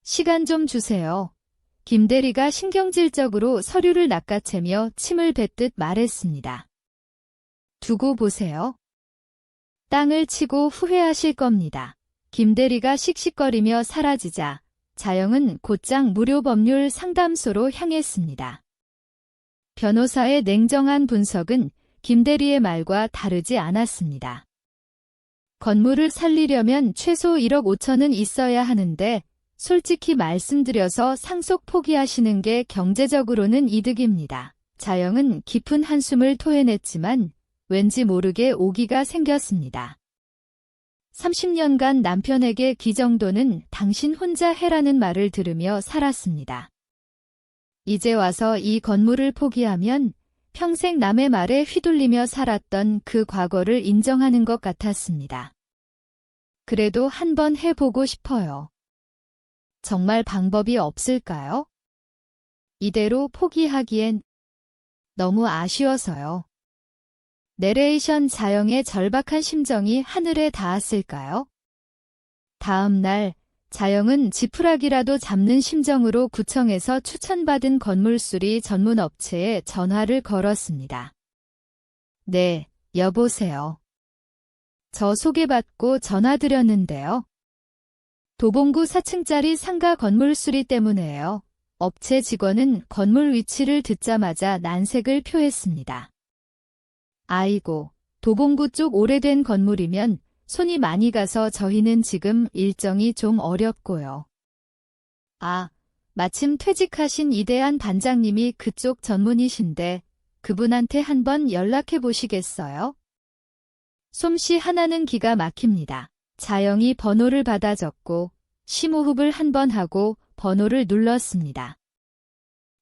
시간 좀 주세요. 김대리가 신경질적으로 서류를 낚아채며 침을 뱉듯 말했습니다. 두고 보세요. 땅을 치고 후회하실 겁니다. 김대리가 씩씩거리며 사라지자 자영은 곧장 무료 법률 상담소로 향했습니다. 변호사의 냉정한 분석은 김대리의 말과 다르지 않았습니다. 건물을 살리려면 최소 1억 5천은 있어야 하는데 솔직히 말씀드려서 상속 포기하시는 게 경제적으로는 이득입니다. 자영은 깊은 한숨을 토해냈지만 왠지 모르게 오기가 생겼습니다. 30년간 남편에게 기 정도는 당신 혼자 해라는 말을 들으며 살았습니다. 이제 와서 이 건물을 포기하면 평생 남의 말에 휘둘리며 살았던 그 과거를 인정하는 것 같았습니다. 그래도 한번 해보고 싶어요. 정말 방법이 없을까요? 이대로 포기하기엔 너무 아쉬워서요. 내레이션 자영의 절박한 심정이 하늘에 닿았을까요? 다음 날 자영은 지푸라기라도 잡는 심정으로 구청에서 추천받은 건물수리 전문 업체에 전화를 걸었습니다. 네, 여보세요. 저 소개받고 전화드렸는데요. 도봉구 4층짜리 상가 건물 수리 때문에요. 업체 직원은 건물 위치를 듣자마자 난색을 표했습니다. 아이고, 도봉구 쪽 오래된 건물이면 손이 많이 가서 저희는 지금 일정이 좀 어렵고요. 아, 마침 퇴직하신 이대한 반장님이 그쪽 전문이신데 그분한테 한번 연락해 보시겠어요? 솜씨 하나는 기가 막힙니다. 자영이 번호를 받아 적고 심호흡을 한 번 하고 번호를 눌렀습니다.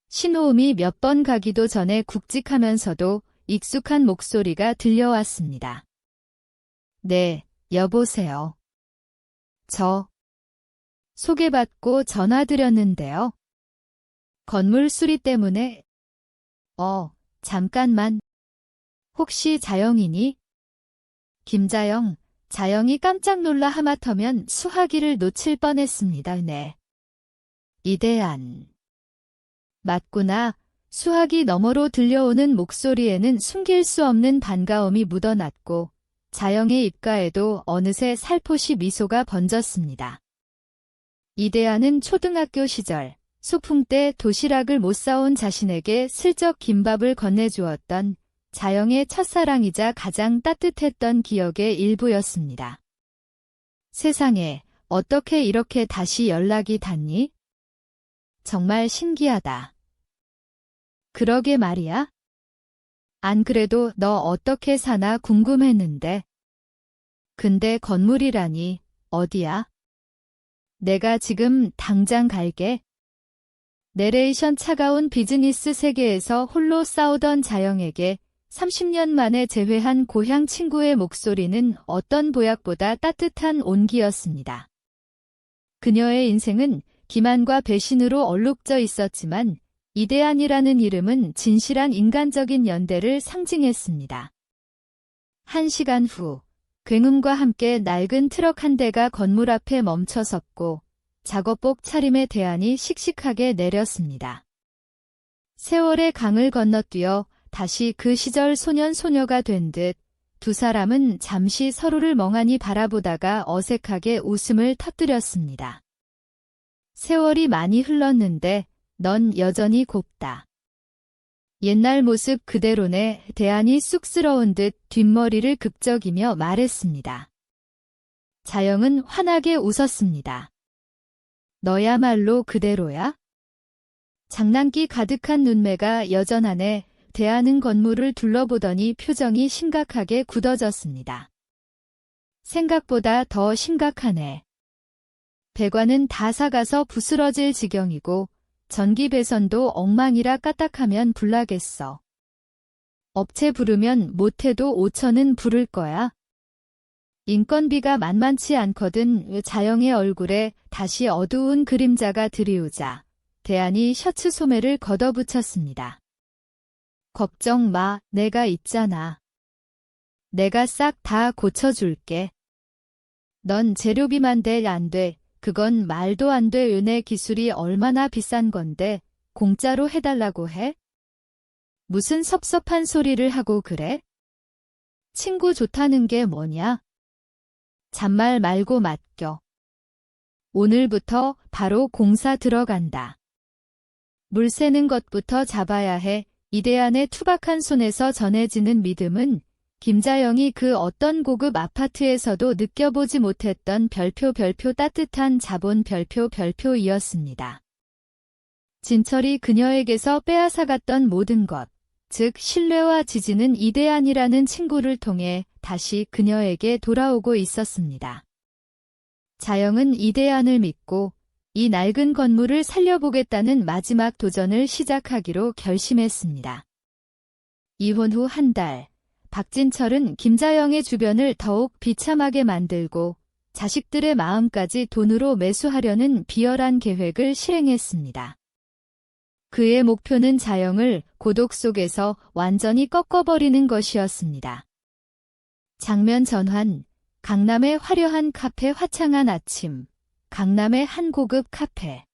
신호음이 몇 번 가기도 전에 굵직하면서도 익숙한 목소리가 들려왔습니다. 네, 여보세요. 저 소개받고 전화드렸는데요. 건물 수리 때문에 잠깐만. 혹시 자영이니? 김자영, 자영이 깜짝 놀라 하마터면 수화기를 놓칠 뻔했습니다. 네. 이대한. 맞구나. 수화기 너머로 들려오는 목소리에는 숨길 수 없는 반가움이 묻어났고 자영의 입가에도 어느새 살포시 미소가 번졌습니다. 이대한은 초등학교 시절 소풍 때 도시락을 못 사온 자신에게 슬쩍 김밥을 건네주었던 자영의 첫사랑이자 가장 따뜻했던 기억의 일부였습니다. 세상에, 어떻게 이렇게 다시 연락이 닿니? 정말 신기하다. 그러게 말이야. 안 그래도 너 어떻게 사나 궁금했는데. 근데 건물이라니, 어디야? 내가 지금 당장 갈게. 내레이션. 차가운 비즈니스 세계에서 홀로 싸우던 자영에게 30년 만에 재회한 고향 친구의 목소리는 어떤 보약보다 따뜻한 온기였습니다. 그녀의 인생은 기만과 배신으로 얼룩져 있었지만 이대한이라는 이름은 진실한 인간적인 연대를 상징했습니다. 1시간 후, 굉음과 함께 낡은 트럭 한 대가 건물 앞에 멈춰 섰고 작업복 차림의 대한이 씩씩하게 내렸습니다. 세월의 강을 건너뛰어 다시 그 시절 소년 소녀가 된 듯 두 사람은 잠시 서로를 멍하니 바라보다가 어색하게 웃음을 터뜨렸습니다. 세월이 많이 흘렀는데 넌 여전히 곱다. 옛날 모습 그대로네. 대한이 쑥스러운 듯 뒷머리를 극적이며 말했습니다. 자영은 환하게 웃었습니다. 너야말로 그대로야? 장난기 가득한 눈매가 여전하네. 대한은 건물을 둘러보더니 표정이 심각하게 굳어졌습니다. 생각보다 더 심각하네. 배관은 다 사가서 부스러질 지경이고 전기 배선도 엉망이라 까딱하면 불나겠어. 업체 부르면 못해도 5천은 부를 거야. 인건비가 만만치 않거든. 자영의 얼굴에 다시 어두운 그림자가 드리우자 대한이 셔츠 소매를 걷어붙였습니다. 걱정 마, 내가 있잖아. 내가 싹 다 고쳐줄게. 넌 재료비만 대 안 돼. 그건 말도 안 돼. 은혜 기술이 얼마나 비싼 건데 공짜로 해달라고 해? 무슨 섭섭한 소리를 하고 그래? 친구 좋다는 게 뭐냐? 잔말 말고 맡겨. 오늘부터 바로 공사 들어간다. 물 새는 것부터 잡아야 해. 이대한의 투박한 손에서 전해지는 믿음은 김자영이 그 어떤 고급 아파트에서도 느껴보지 못했던 별표 따뜻한 자본 별표이었습니다. 진철이 그녀에게서 빼앗아갔던 모든 것, 즉 신뢰와 지지는 이대한이라는 친구를 통해 다시 그녀에게 돌아오고 있었습니다. 자영은 이대한을 믿고 이 낡은 건물을 살려보겠다는 마지막 도전을 시작하기로 결심했습니다. 이혼 후 한 달, 박진철은 김자영의 주변을 더욱 비참하게 만들고 자식들의 마음까지 돈으로 매수하려는 비열한 계획을 실행했습니다. 그의 목표는 자영을 고독 속에서 완전히 꺾어버리는 것이었습니다. 장면 전환, 강남의 화려한 카페. 화창한 아침, 강남의 한 고급 카페.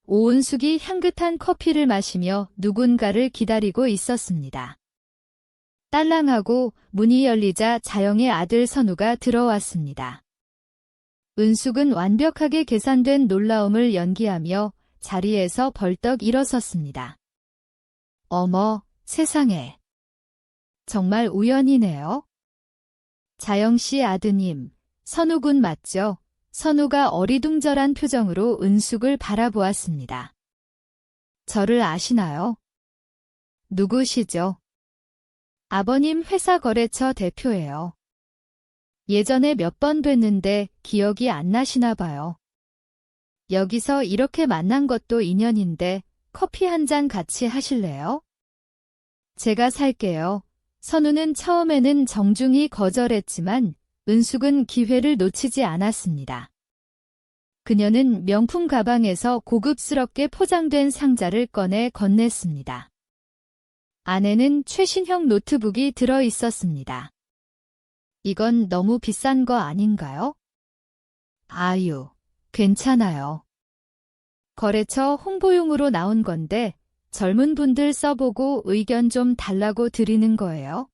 오은숙이 향긋한 커피를 마시며 누군가를 기다리고 있었습니다. 딸랑하고 문이 열리자 자영의 아들 선우가 들어왔습니다. 은숙은 완벽하게 계산된 놀라움을 연기하며 자리에서 벌떡 일어섰습니다. 어머, 세상에. 정말 우연이네요. 자영씨 아드님, 선우군 맞죠? 선우가 어리둥절한 표정으로 은숙을 바라보았습니다. 저를 아시나요? 누구시죠? 아버님 회사 거래처 대표예요. 예전에 몇 번 뵀는데 기억이 안 나시나 봐요. 여기서 이렇게 만난 것도 인연인데 커피 한 잔 같이 하실래요? 제가 살게요. 선우는 처음에는 정중히 거절했지만 은숙은 기회를 놓치지 않았습니다. 그녀는 명품 가방에서 고급스럽게 포장된 상자를 꺼내 건넸습니다. 안에는 최신형 노트북이 들어 있었습니다. 이건 너무 비싼 거 아닌가요? 아유, 괜찮아요. 거래처 홍보용으로 나온 건데 젊은 분들 써보고 의견 좀 달라고 드리는 거예요.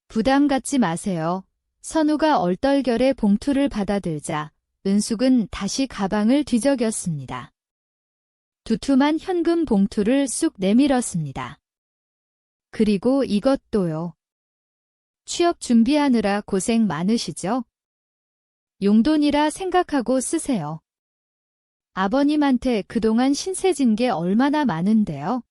부담 갖지 마세요. 선우가 얼떨결에 봉투를 받아들자 은숙은 다시 가방을 뒤적였습니다. 두툼한 현금 봉투를 쑥 내밀었습니다. 그리고 이것도요. 취업 준비하느라 고생 많으시죠? 용돈이라 생각하고 쓰세요. 아버님한테 그동안 신세진 게 얼마나 많은데요.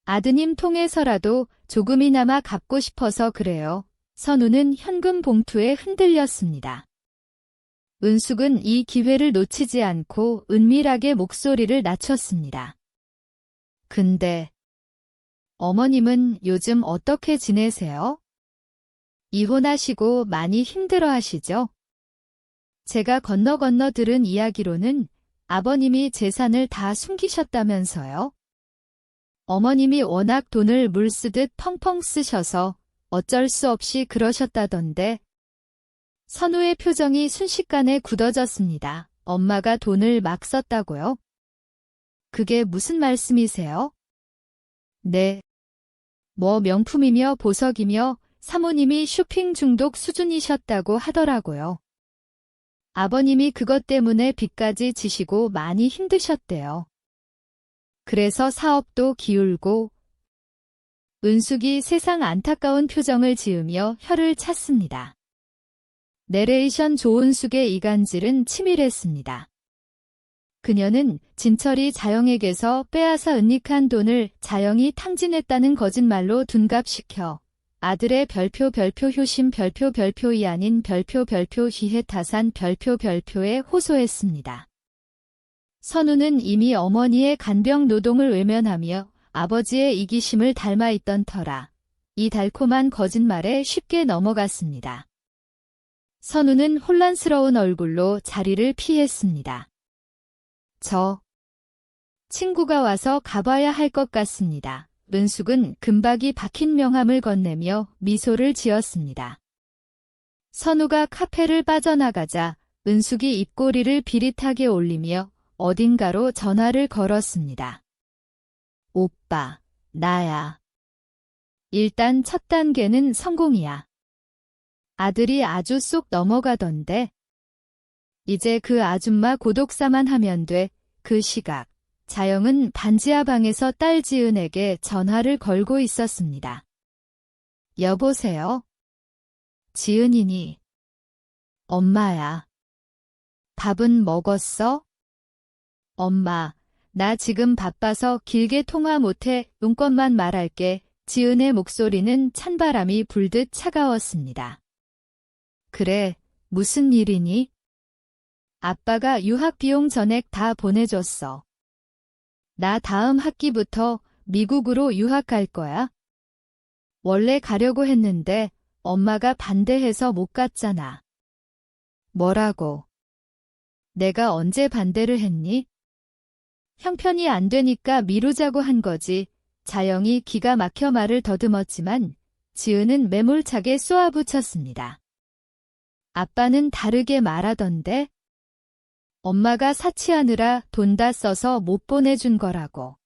아드님 통해서라도 조금이나마 갚고 싶어서 그래요. 선우는 현금 봉투에 흔들렸습니다. 은숙은 이 기회를 놓치지 않고 은밀하게 목소리를 낮췄습니다. 근데 어머님은 요즘 어떻게 지내세요? 이혼하시고 많이 힘들어하시죠? 제가 건너 들은 이야기로는 아버님이 재산을 다 숨기셨다면서요? 어머님이 워낙 돈을 물쓰듯 펑펑 쓰셔서 어쩔 수 없이 그러셨다던데. 선우의 표정이 순식간에 굳어졌습니다. 엄마가 돈을 막 썼다고요? 그게 무슨 말씀이세요? 네. 뭐 명품이며 보석이며 사모님이 쇼핑 중독 수준이셨다고 하더라고요. 아버님이 그것 때문에 빚까지 지시고 많이 힘드셨대요. 그래서 사업도 기울고. 은숙이 세상 안타까운 표정을 지으며 혀를 찼습니다. 내레이션 조은숙의 이간질은 치밀했습니다. 그녀는 진철이 자영에게서 빼앗아 은닉한 돈을 자영이 탕진했다는 거짓말로 둔갑시켜 아들의 별표 효심 별표이 아닌 별표 희해타산 별표에 호소했습니다. 선우는 이미 어머니의 간병 노동을 외면하며 아버지의 이기심을 닮아있던 터라 이 달콤한 거짓말에 쉽게 넘어갔습니다. 선우는 혼란스러운 얼굴로 자리를 피했습니다. 친구가 와서 가봐야 할 것 같습니다. 은숙은 금박이 박힌 명함을 건네며 미소를 지었습니다. 선우가 카페를 빠져나가자 은숙이 입꼬리를 비릿하게 올리며 어딘가로 전화를 걸었습니다. 오빠, 나야. 일단 첫 단계는 성공이야. 아들이 아주 쏙 넘어가던데. 이제 그 아줌마 고독사만 하면 돼. 그 시각. 자영은 반지하 방에서 딸 지은에게 전화를 걸고 있었습니다. 여보세요? 지은이니? 엄마야. 밥은 먹었어? 엄마, 나 지금 바빠서 길게 통화 못해. 용건만 말할게. 지은의 목소리는 찬바람이 불듯 차가웠습니다. 그래, 무슨 일이니? 아빠가 유학비용 전액 다 보내줬어. 나 다음 학기부터 미국으로 유학 갈 거야. 원래 가려고 했는데 엄마가 반대해서 못 갔잖아. 뭐라고? 내가 언제 반대를 했니? 형편이 안 되니까 미루자고 한 거지. 자영이 기가 막혀 말을 더듬었지만 지은은 매몰차게 쏘아붙였습니다. 아빠는 다르게 말하던데? 엄마가 사치하느라 돈 다 써서 못 보내준 거라고.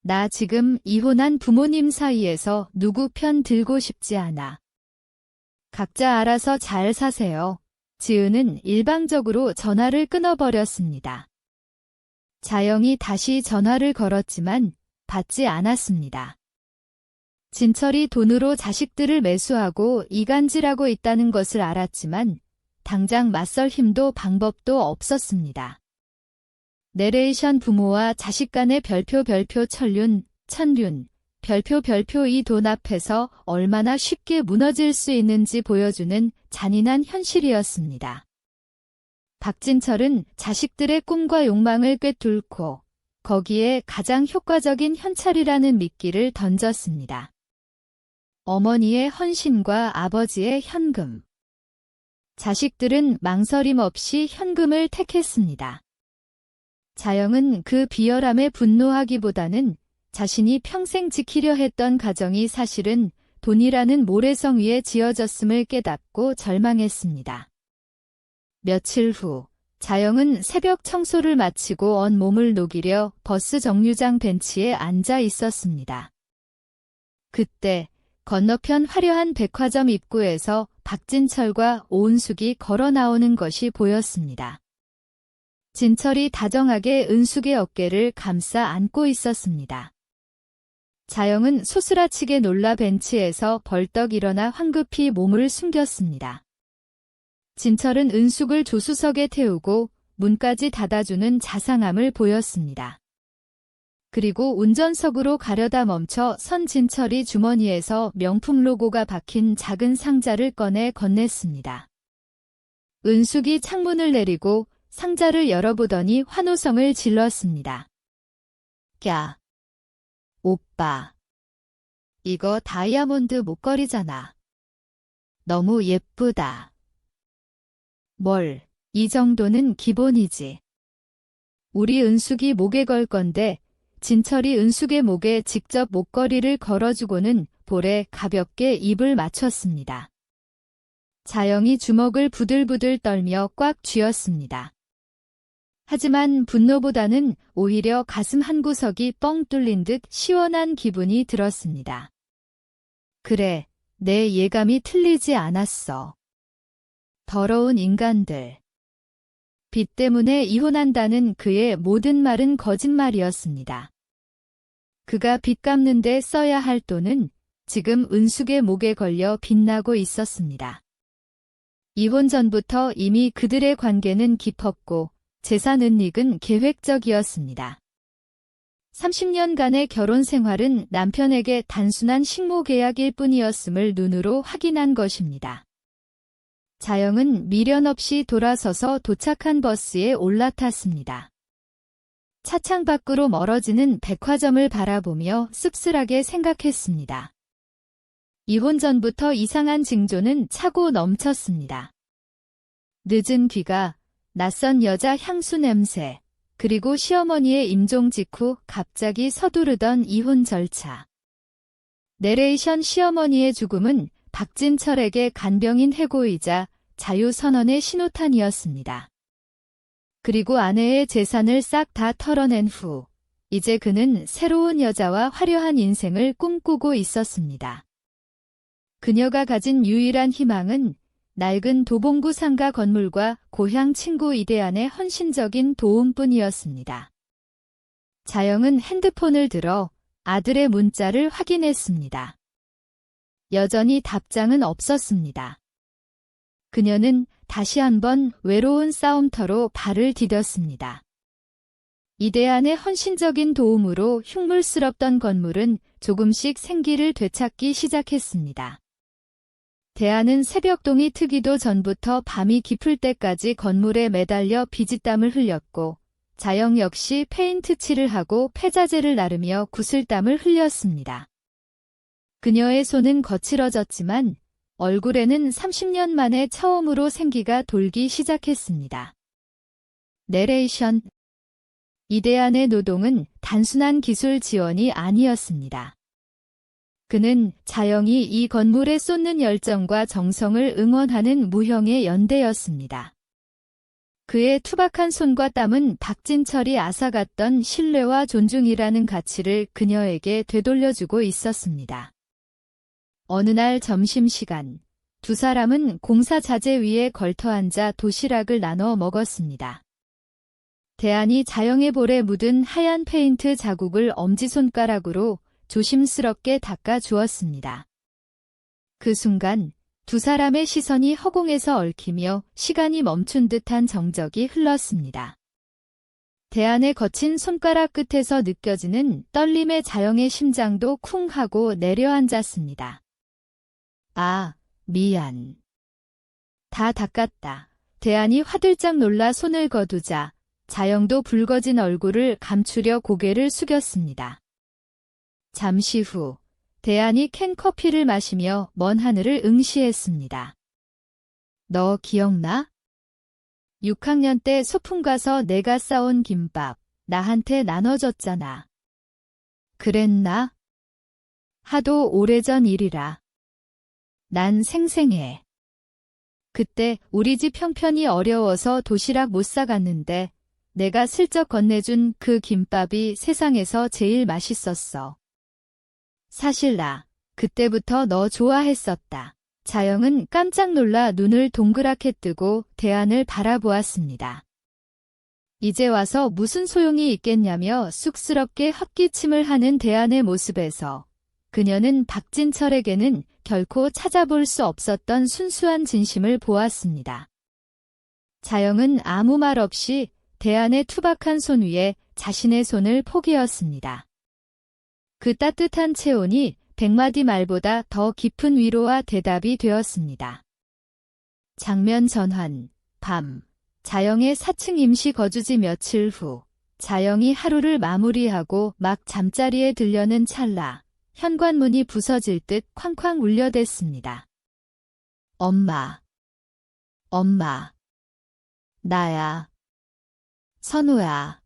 나 지금 이혼한 부모님 사이에서 누구 편 들고 싶지 않아. 각자 알아서 잘 사세요. 지은은 일방적으로 전화를 끊어버렸습니다. 자영이 다시 전화를 걸었지만 받지 않았습니다. 진철이 돈으로 자식들을 매수하고 이간질하고 있다는 것을 알았지만 당장 맞설 힘도 방법도 없었습니다. 내레이션 부모와 자식 간의 별표 천륜, 별표 이 돈 앞에서 얼마나 쉽게 무너질 수 있는지 보여주는 잔인한 현실이었습니다. 박진철은 자식들의 꿈과 욕망을 꿰뚫고 거기에 가장 효과적인 현찰이라는 미끼를 던졌습니다. 어머니의 헌신과 아버지의 현금. 자식들은 망설임 없이 현금을 택했습니다. 자영은 그 비열함에 분노하기보다는 자신이 평생 지키려 했던 가정이 사실은 돈이라는 모래성 위에 지어졌음을 깨닫고 절망했습니다. 며칠 후 자영은 새벽 청소를 마치고 온몸을 녹이려 버스 정류장 벤치에 앉아 있었습니다. 그때 건너편 화려한 백화점 입구에서 박진철과 오은숙이 걸어 나오는 것이 보였습니다. 진철이 다정하게 은숙의 어깨를 감싸 안고 있었습니다. 자영은 소스라치게 놀라 벤치에서 벌떡 일어나 황급히 몸을 숨겼습니다. 진철은 은숙을 조수석에 태우고 문까지 닫아주는 자상함을 보였습니다. 그리고 운전석으로 가려다 멈춰 선 진철이 주머니에서 명품 로고가 박힌 작은 상자를 꺼내 건넸습니다. 은숙이 창문을 내리고 상자를 열어보더니 환호성을 질렀습니다. 야, 오빠. 이거 다이아몬드 목걸이잖아. 너무 예쁘다. 뭘, 이 정도는 기본이지. 우리 은숙이 목에 걸 건데 진철이 은숙의 목에 직접 목걸이를 걸어주고는 볼에 가볍게 입을 맞췄습니다. 자영이 주먹을 부들부들 떨며 꽉 쥐었습니다. 하지만 분노보다는 오히려 가슴 한구석이 뻥 뚫린 듯 시원한 기분이 들었습니다. 그래, 내 예감이 틀리지 않았어. 더러운 인간들. 빚 때문에 이혼한다는 그의 모든 말은 거짓말이었습니다. 그가 빚 갚는 데 써야 할 돈은 지금 은숙의 목에 걸려 빗나고 있었습니다. 이혼 전부터 이미 그들의 관계는 깊었고 재산 은닉은 계획적이었습니다. 30년간의 결혼 생활은 남편에게 단순한 식모 계약일 뿐이었음을 눈으로 확인한 것입니다. 자영은 미련 없이 돌아서서 도착한 버스에 올라탔습니다. 차창 밖으로 멀어지는 백화점을 바라보며 씁쓸하게 생각했습니다. 이혼 전부터 이상한 징조는 차고 넘쳤습니다. 늦은 귀가, 낯선 여자 향수 냄새, 그리고 시어머니의 임종 직후 갑자기 서두르던 이혼 절차. 내레이션 시어머니의 죽음은 박진철에게 간병인 해고이자 자유선언의 신호탄이었습니다. 그리고 아내의 재산을 싹 다 털어낸 후, 이제 그는 새로운 여자와 화려한 인생을 꿈꾸고 있었습니다. 그녀가 가진 유일한 희망은 낡은 도봉구 상가 건물과 고향 친구 이대안의 헌신적인 도움뿐이었습니다. 자영은 핸드폰을 들어 아들의 문자를 확인했습니다. 여전히 답장은 없었습니다. 그녀는 다시 한번 외로운 싸움터로 발을 디뎠습니다. 이대안의 헌신적인 도움으로 흉물스럽던 건물은 조금씩 생기를 되찾기 시작했습니다. 대안은 새벽동이 트기도 전부터 밤이 깊을 때까지 건물에 매달려 비지땀을 흘렸고 자영 역시 페인트 칠을 하고 폐자재를 나르며 구슬땀을 흘렸습니다. 그녀의 손은 거칠어졌지만 얼굴에는 30년 만에 처음으로 생기가 돌기 시작했습니다. 내레이션. 이대안의 노동은 단순한 기술 지원이 아니었습니다. 그는 자영이 이 건물에 쏟는 열정과 정성을 응원하는 무형의 연대였습니다. 그의 투박한 손과 땀은 박진철이 앗아갔던 신뢰와 존중이라는 가치를 그녀에게 되돌려주고 있었습니다. 어느 날 점심시간, 두 사람은 공사 자재 위에 걸터앉아 도시락을 나눠 먹었습니다. 대안이 자영의 볼에 묻은 하얀 페인트 자국을 엄지손가락으로 조심스럽게 닦아 주었습니다. 그 순간 두 사람의 시선이 허공에서 얽히며 시간이 멈춘 듯한 정적이 흘렀습니다. 대안의 거친 손가락 끝에서 느껴지는 떨림에 자영의 심장도 쿵 하고 내려앉았습니다. 아, 미안. 다 닦았다. 대안이 화들짝 놀라 손을 거두자 자영도 붉어진 얼굴을 감추려 고개를 숙였습니다. 잠시 후 대안이 캔 커피를 마시며 먼 하늘을 응시했습니다. 너 기억나? 6학년 때 소풍 가서 내가 싸온 김밥 나한테 나눠줬잖아. 그랬나? 하도 오래전 일이라. 난 생생해. 그때 우리 집 형편이 어려워서 도시락 못 사갔는데 내가 슬쩍 건네준 그 김밥이 세상에서 제일 맛있었어. 사실 나 그때부터 너 좋아했었다. 자영은 깜짝 놀라 눈을 동그랗게 뜨고 대안을 바라보았습니다. 이제 와서 무슨 소용이 있겠냐며 쑥스럽게 헛기침을 하는 대안의 모습에서 그녀는 박진철에게는 결코 찾아볼 수 없었던 순수한 진심을 보았습니다. 자영은 아무 말 없이 대안의 투박한 손 위에 자신의 손을 포개었습니다. 그 따뜻한 체온이 100마디 말보다 더 깊은 위로와 대답이 되었습니다. 장면 전환, 밤, 자영의 4층 임시 거주지 며칠 후, 자영이 하루를 마무리하고 막 잠자리에 들려는 찰나, 현관문이 부서질 듯 쾅쾅 울려댔습니다. 엄마, 엄마, 나야, 선우야.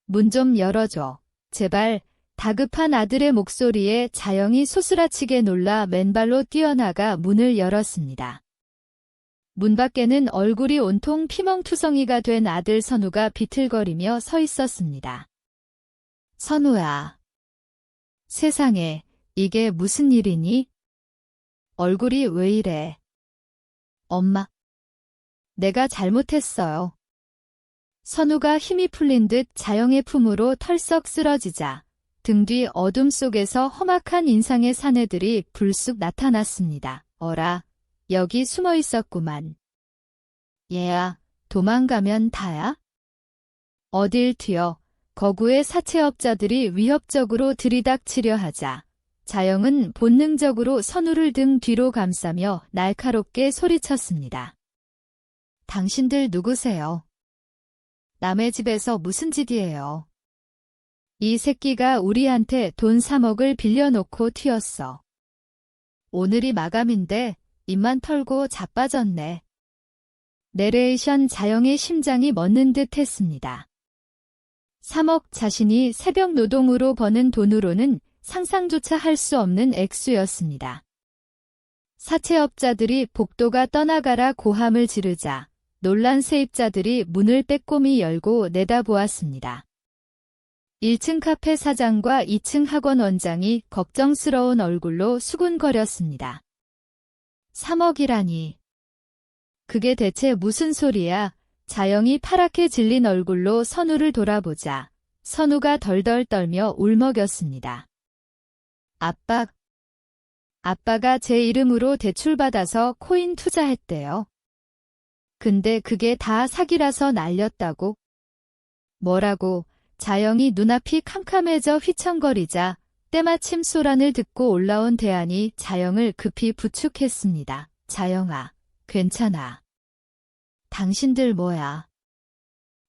문 좀 열어줘, 제발. 다급한 아들의 목소리에 자영이 소스라치게 놀라 맨발로 뛰어나가 문을 열었습니다. 문 밖에는 얼굴이 온통 피멍투성이가 된 아들 선우가 비틀거리며 서 있었습니다. 선우야. 세상에, 이게 무슨 일이니? 얼굴이 왜 이래? 엄마. 내가 잘못했어요. 선우가 힘이 풀린 듯 자영의 품으로 털썩 쓰러지자 등 뒤 어둠 속에서 험악한 인상의 사내들이 불쑥 나타났습니다. 어라, 여기 숨어 있었구만. 얘야, 도망가면 다야? 어딜 튀어. 거구의 사채업자들이 위협적으로 들이닥치려 하자 자영은 본능적으로 선우를 등 뒤로 감싸며 날카롭게 소리쳤습니다. 당신들 누구세요? 남의 집에서 무슨 짓이에요? 이 새끼가 우리한테 돈 3억을 빌려놓고 튀었어. 오늘이 마감인데 입만 털고 자빠졌네. 내레이션 자영의 심장이 멎는 듯 했습니다. 3억 자신이 새벽 노동으로 버는 돈으로는 상상조차 할 수 없는 액수였습니다. 사채업자들이 복도가 떠나가라 고함을 지르자 놀란 세입자들이 문을 빼꼼히 열고 내다보았습니다. 1층 카페 사장과 2층 학원 원장이 걱정스러운 얼굴로 수군거렸습니다. 3억이라니. 그게 대체 무슨 소리야? 자영이 파랗게 질린 얼굴로 선우를 돌아보자 선우가 덜덜 떨며 울먹였습니다. 아빠가 제 이름으로 대출받아서 코인 투자했대요. 근데 그게 다 사기라서 날렸다고? 뭐라고? 자영이 눈앞이 캄캄해져 휘청거리자 때마침 소란을 듣고 올라온 대안이 자영을 급히 부축했습니다. 자영아, 괜찮아. 당신들 뭐야?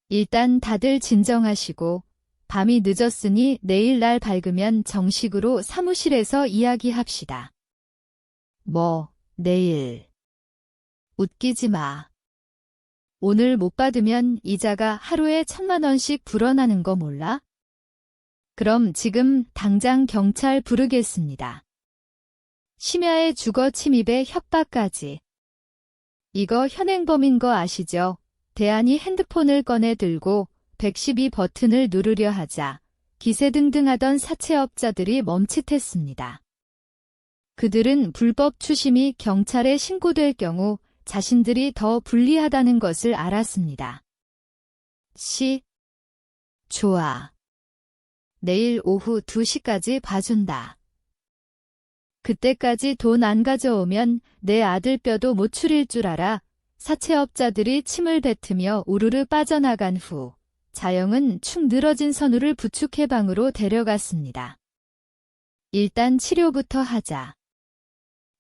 일단 다들 진정하시고 밤이 늦었으니 내일 날 밝으면 정식으로 사무실에서 이야기합시다. 뭐, 내일. 웃기지 마. 오늘 못 받으면 이자가 하루에 1,000만 원씩 불어나는 거 몰라? 그럼 지금 당장 경찰 부르겠습니다. 심야의 주거 침입에 협박까지. 이거 현행범인 거 아시죠? 대안이 핸드폰을 꺼내 들고 112 버튼을 누르려 하자 기세등등하던 사채업자들이 멈칫했습니다. 그들은 불법 추심이 경찰에 신고될 경우 자신들이 더 불리하다는 것을 알았습니다. 좋아. 내일 오후 2시까지 봐준다. 그때까지 돈 안 가져오면 내 아들 뼈도 못 추릴 줄 알아. 사채업자들이 침을 뱉으며 우르르 빠져나간 후 자영은 축 늘어진 선우를 부축해 방으로 데려갔습니다. 일단 치료부터 하자.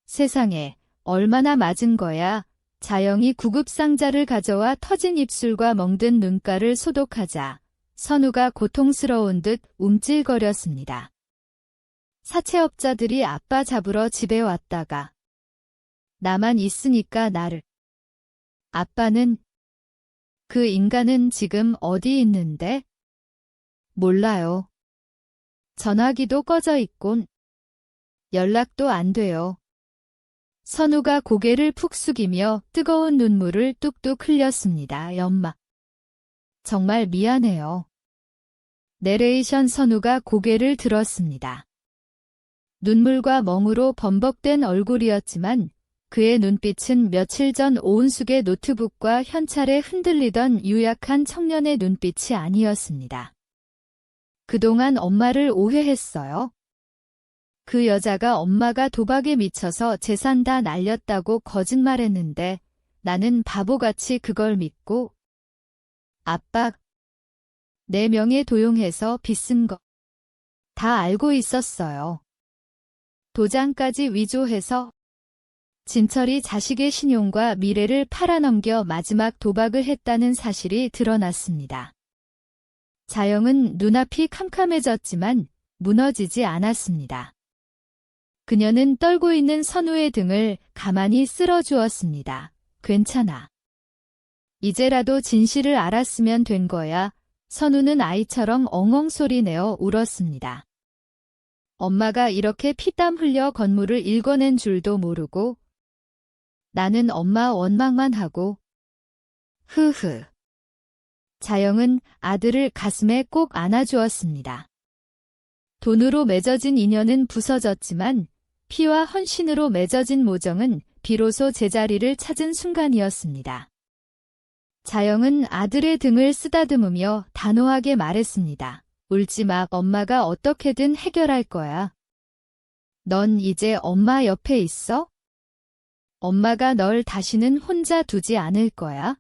세상에, 얼마나 맞은 거야. 자영이 구급상자를 가져와 터진 입술과 멍든 눈가를 소독하자 선우가 고통스러운 듯 움찔거렸습니다. 사채업자들이 아빠 잡으러 집에 왔다가 나만 있으니까 나를. 아빠는? 그 인간은 지금 어디 있는데? 몰라요. 전화기도 꺼져 있곤 연락도 안 돼요. 선우가 고개를 푹 숙이며 뜨거운 눈물을 뚝뚝 흘렸습니다. 엄마. 정말 미안해요. 내레이션. 선우가 고개를 들었습니다. 눈물과 멍으로 범벅된 얼굴이었지만 그의 눈빛은 며칠 전 오은숙의 노트북과 현찰에 흔들리던 유약한 청년의 눈빛이 아니었습니다. 그동안 엄마를 오해했어요. 그 여자가 엄마가 도박에 미쳐서 재산 다 날렸다고 거짓말했는데 나는 바보같이 그걸 믿고 아빠, 내 명예 도용해서 빚 쓴 거 다 알고 있었어요. 도장까지 위조해서 진철이 자식의 신용과 미래를 팔아넘겨 마지막 도박을 했다는 사실이 드러났습니다. 자영은 눈앞이 캄캄해졌지만 무너지지 않았습니다. 그녀는 떨고 있는 선우의 등을 가만히 쓸어주었습니다. 괜찮아. 이제라도 진실을 알았으면 된 거야. 선우는 아이처럼 엉엉 소리 내어 울었습니다. 엄마가 이렇게 피땀 흘려 건물을 일궈낸 줄도 모르고 나는 엄마 원망만 하고 흐흐. 자영은 아들을 가슴에 꼭 안아주었습니다. 돈으로 맺어진 인연은 부서졌지만 피와 헌신으로 맺어진 모정은 비로소 제자리를 찾은 순간이었습니다. 자영은 아들의 등을 쓰다듬으며 단호하게 말했습니다. 울지 마. 엄마가 어떻게든 해결할 거야. 넌 이제 엄마 옆에 있어? 엄마가 널 다시는 혼자 두지 않을 거야.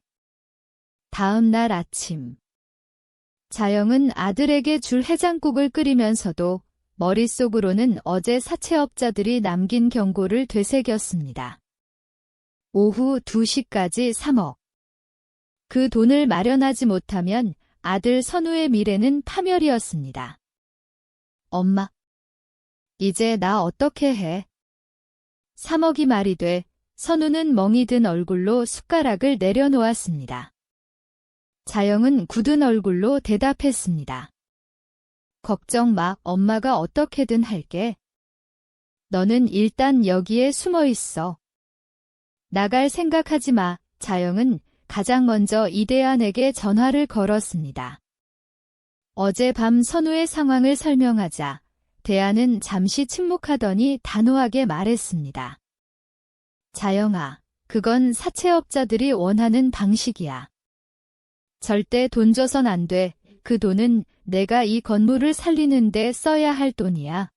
다음 날 아침. 자영은 아들에게 줄 해장국을 끓이면서도 머릿속으로는 어제 사채업자들이 남긴 경고를 되새겼습니다. 오후 2시까지 3억. 그 돈을 마련하지 못하면 아들 선우의 미래는 파멸이었습니다. 엄마, 이제 나 어떻게 해? 3억이 말이 돼. 선우는 멍이 든 얼굴로 숟가락을 내려놓았습니다. 자영은 굳은 얼굴로 대답했습니다. 걱정 마. 엄마가 어떻게든 할게. 너는 일단 여기에 숨어 있어. 나갈 생각하지 마. 자영은 가장 먼저 이대한에게 전화를 걸었습니다. 어젯밤 선우의 상황을 설명하자 대한은 잠시 침묵하더니 단호하게 말했습니다. 자영아, 그건 사채업자들이 원하는 방식이야. 절대 돈 줘선 안 돼. 그 돈은 내가 이 건물을 살리는 데 써야 할 돈이야.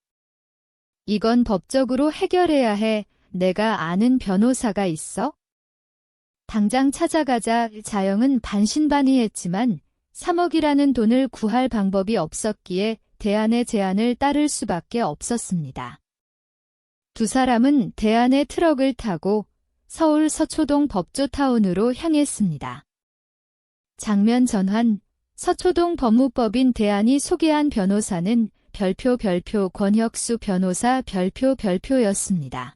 이건 법적으로 해결해야 해. 내가 아는 변호사가 있어? 당장 찾아가자. 자영은 반신반의했지만 3억이라는 돈을 구할 방법이 없었기에 대한의 제안을 따를 수밖에 없었습니다. 두 사람은 대한의 트럭을 타고 서울 서초동 법조타운으로 향했습니다. 장면 전환. 서초동 법무법인 대한이 소개한 변호사는 별표 권혁수 변호사 별표였습니다.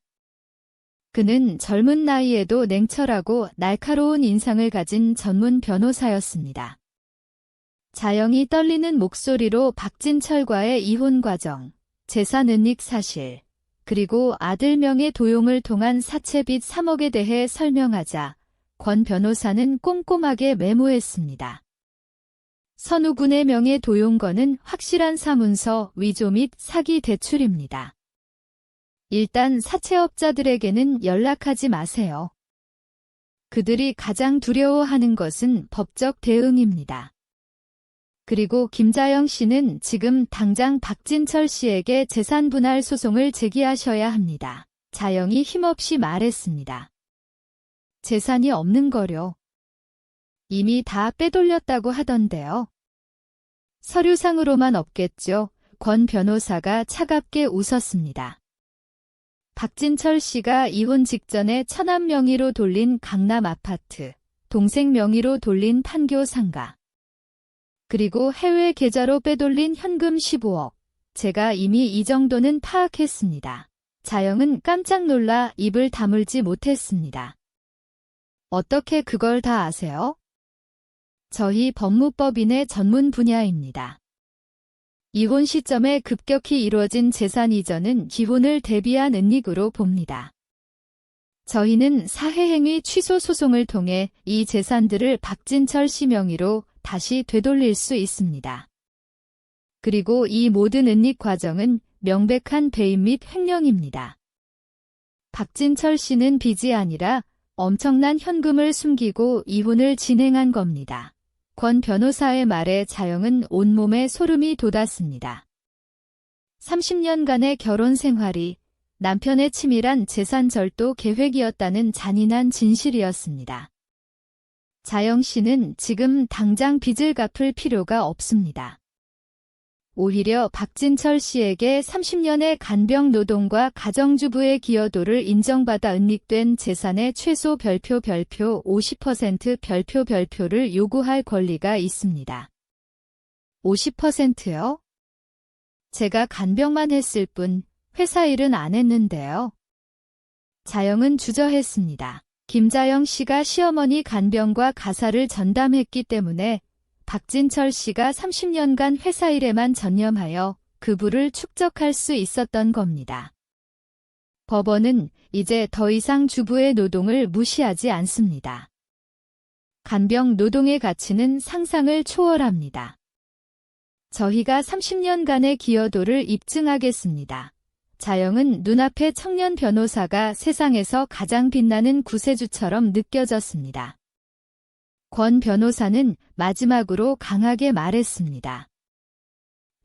그는 젊은 나이에도 냉철하고 날카로운 인상을 가진 전문 변호사였습니다. 자영이 떨리는 목소리로 박진철과의 이혼 과정, 재산 은닉 사실, 그리고 아들 명의 도용을 통한 사채빚 3억에 대해 설명하자 권 변호사는 꼼꼼하게 메모했습니다. 선우 군의 명의 도용건은 확실한 사문서, 위조 및 사기 대출입니다. 일단 사채업자들에게는 연락하지 마세요. 그들이 가장 두려워하는 것은 법적 대응입니다. 그리고 김자영 씨는 지금 당장 박진철 씨에게 재산 분할 소송을 제기하셔야 합니다. 자영이 힘없이 말했습니다. 재산이 없는 거요. 이미 다 빼돌렸다고 하던데요. 서류상으로만 없겠죠. 권 변호사가 차갑게 웃었습니다. 박진철 씨가 이혼 직전에 처남 명의로 돌린 강남 아파트, 동생 명의로 돌린 판교 상가, 그리고 해외 계좌로 빼돌린 현금 15억. 제가 이미 이 정도는 파악했습니다. 자영은 깜짝 놀라 입을 다물지 못했습니다. 어떻게 그걸 다 아세요? 저희 법무법인의 전문 분야입니다. 이혼 시점에 급격히 이루어진 재산 이전은 기혼을 대비한 은닉으로 봅니다. 저희는 사회행위 취소 소송을 통해 이 재산들을 박진철 씨 명의로 다시 되돌릴 수 있습니다. 그리고 이 모든 은닉 과정은 명백한 배임 및 횡령입니다. 박진철 씨는 빚이 아니라 엄청난 현금을 숨기고 이혼을 진행한 겁니다. 권 변호사의 말에 자영은 온몸에 소름이 돋았습니다. 30년간의 결혼 생활이 남편의 치밀한 재산 절도 계획이었다는 잔인한 진실이었습니다. 자영 씨는 지금 당장 빚을 갚을 필요가 없습니다. 오히려 박진철 씨에게 30년의 간병 노동과 가정주부의 기여도를 인정받아 은닉된 재산의 최소 별표 50% 별표를 요구할 권리가 있습니다. 50%요? 제가 간병만 했을 뿐 회사 일은 안 했는데요. 자영은 주저했습니다. 김자영 씨가 시어머니 간병과 가사를 전담했기 때문에 박진철 씨가 30년간 회사 일에만 전념하여 그 부를 축적할 수 있었던 겁니다. 법원은 이제 더 이상 주부의 노동을 무시하지 않습니다. 간병 노동의 가치는 상상을 초월합니다. 저희가 30년간의 기여도를 입증하겠습니다. 자영은 눈앞의 청년 변호사가 세상에서 가장 빛나는 구세주처럼 느껴졌습니다. 권 변호사는 마지막으로 강하게 말했습니다.